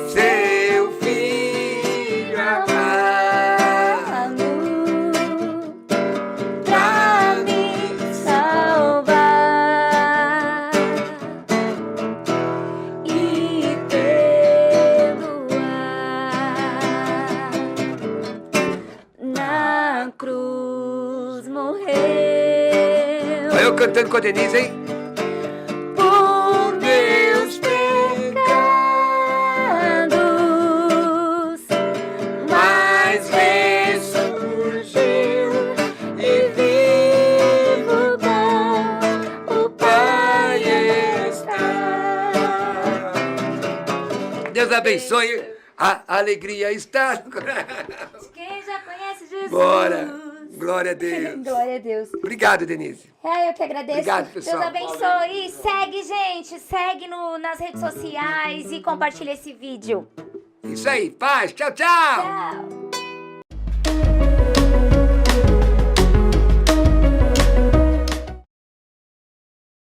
B: seu filho amado
A: Pra me salvar e perdoar. Na cruz morreu
B: Olha eu cantando com a Denise, hein?
A: por meus pecados, mas ressurgiu e vivo com o Pai está.
B: Deus abençoe. A alegria está.
A: Quem já conhece Jesus?
B: Bora. Glória a Deus.
A: Glória a Deus.
B: Obrigado, Denise.
A: Eu que agradeço.
B: Obrigado, pessoal.
A: Deus abençoe. E segue, gente. Segue nas redes sociais e compartilha esse vídeo.
B: Isso aí. Paz. Tchau.
A: Tchau.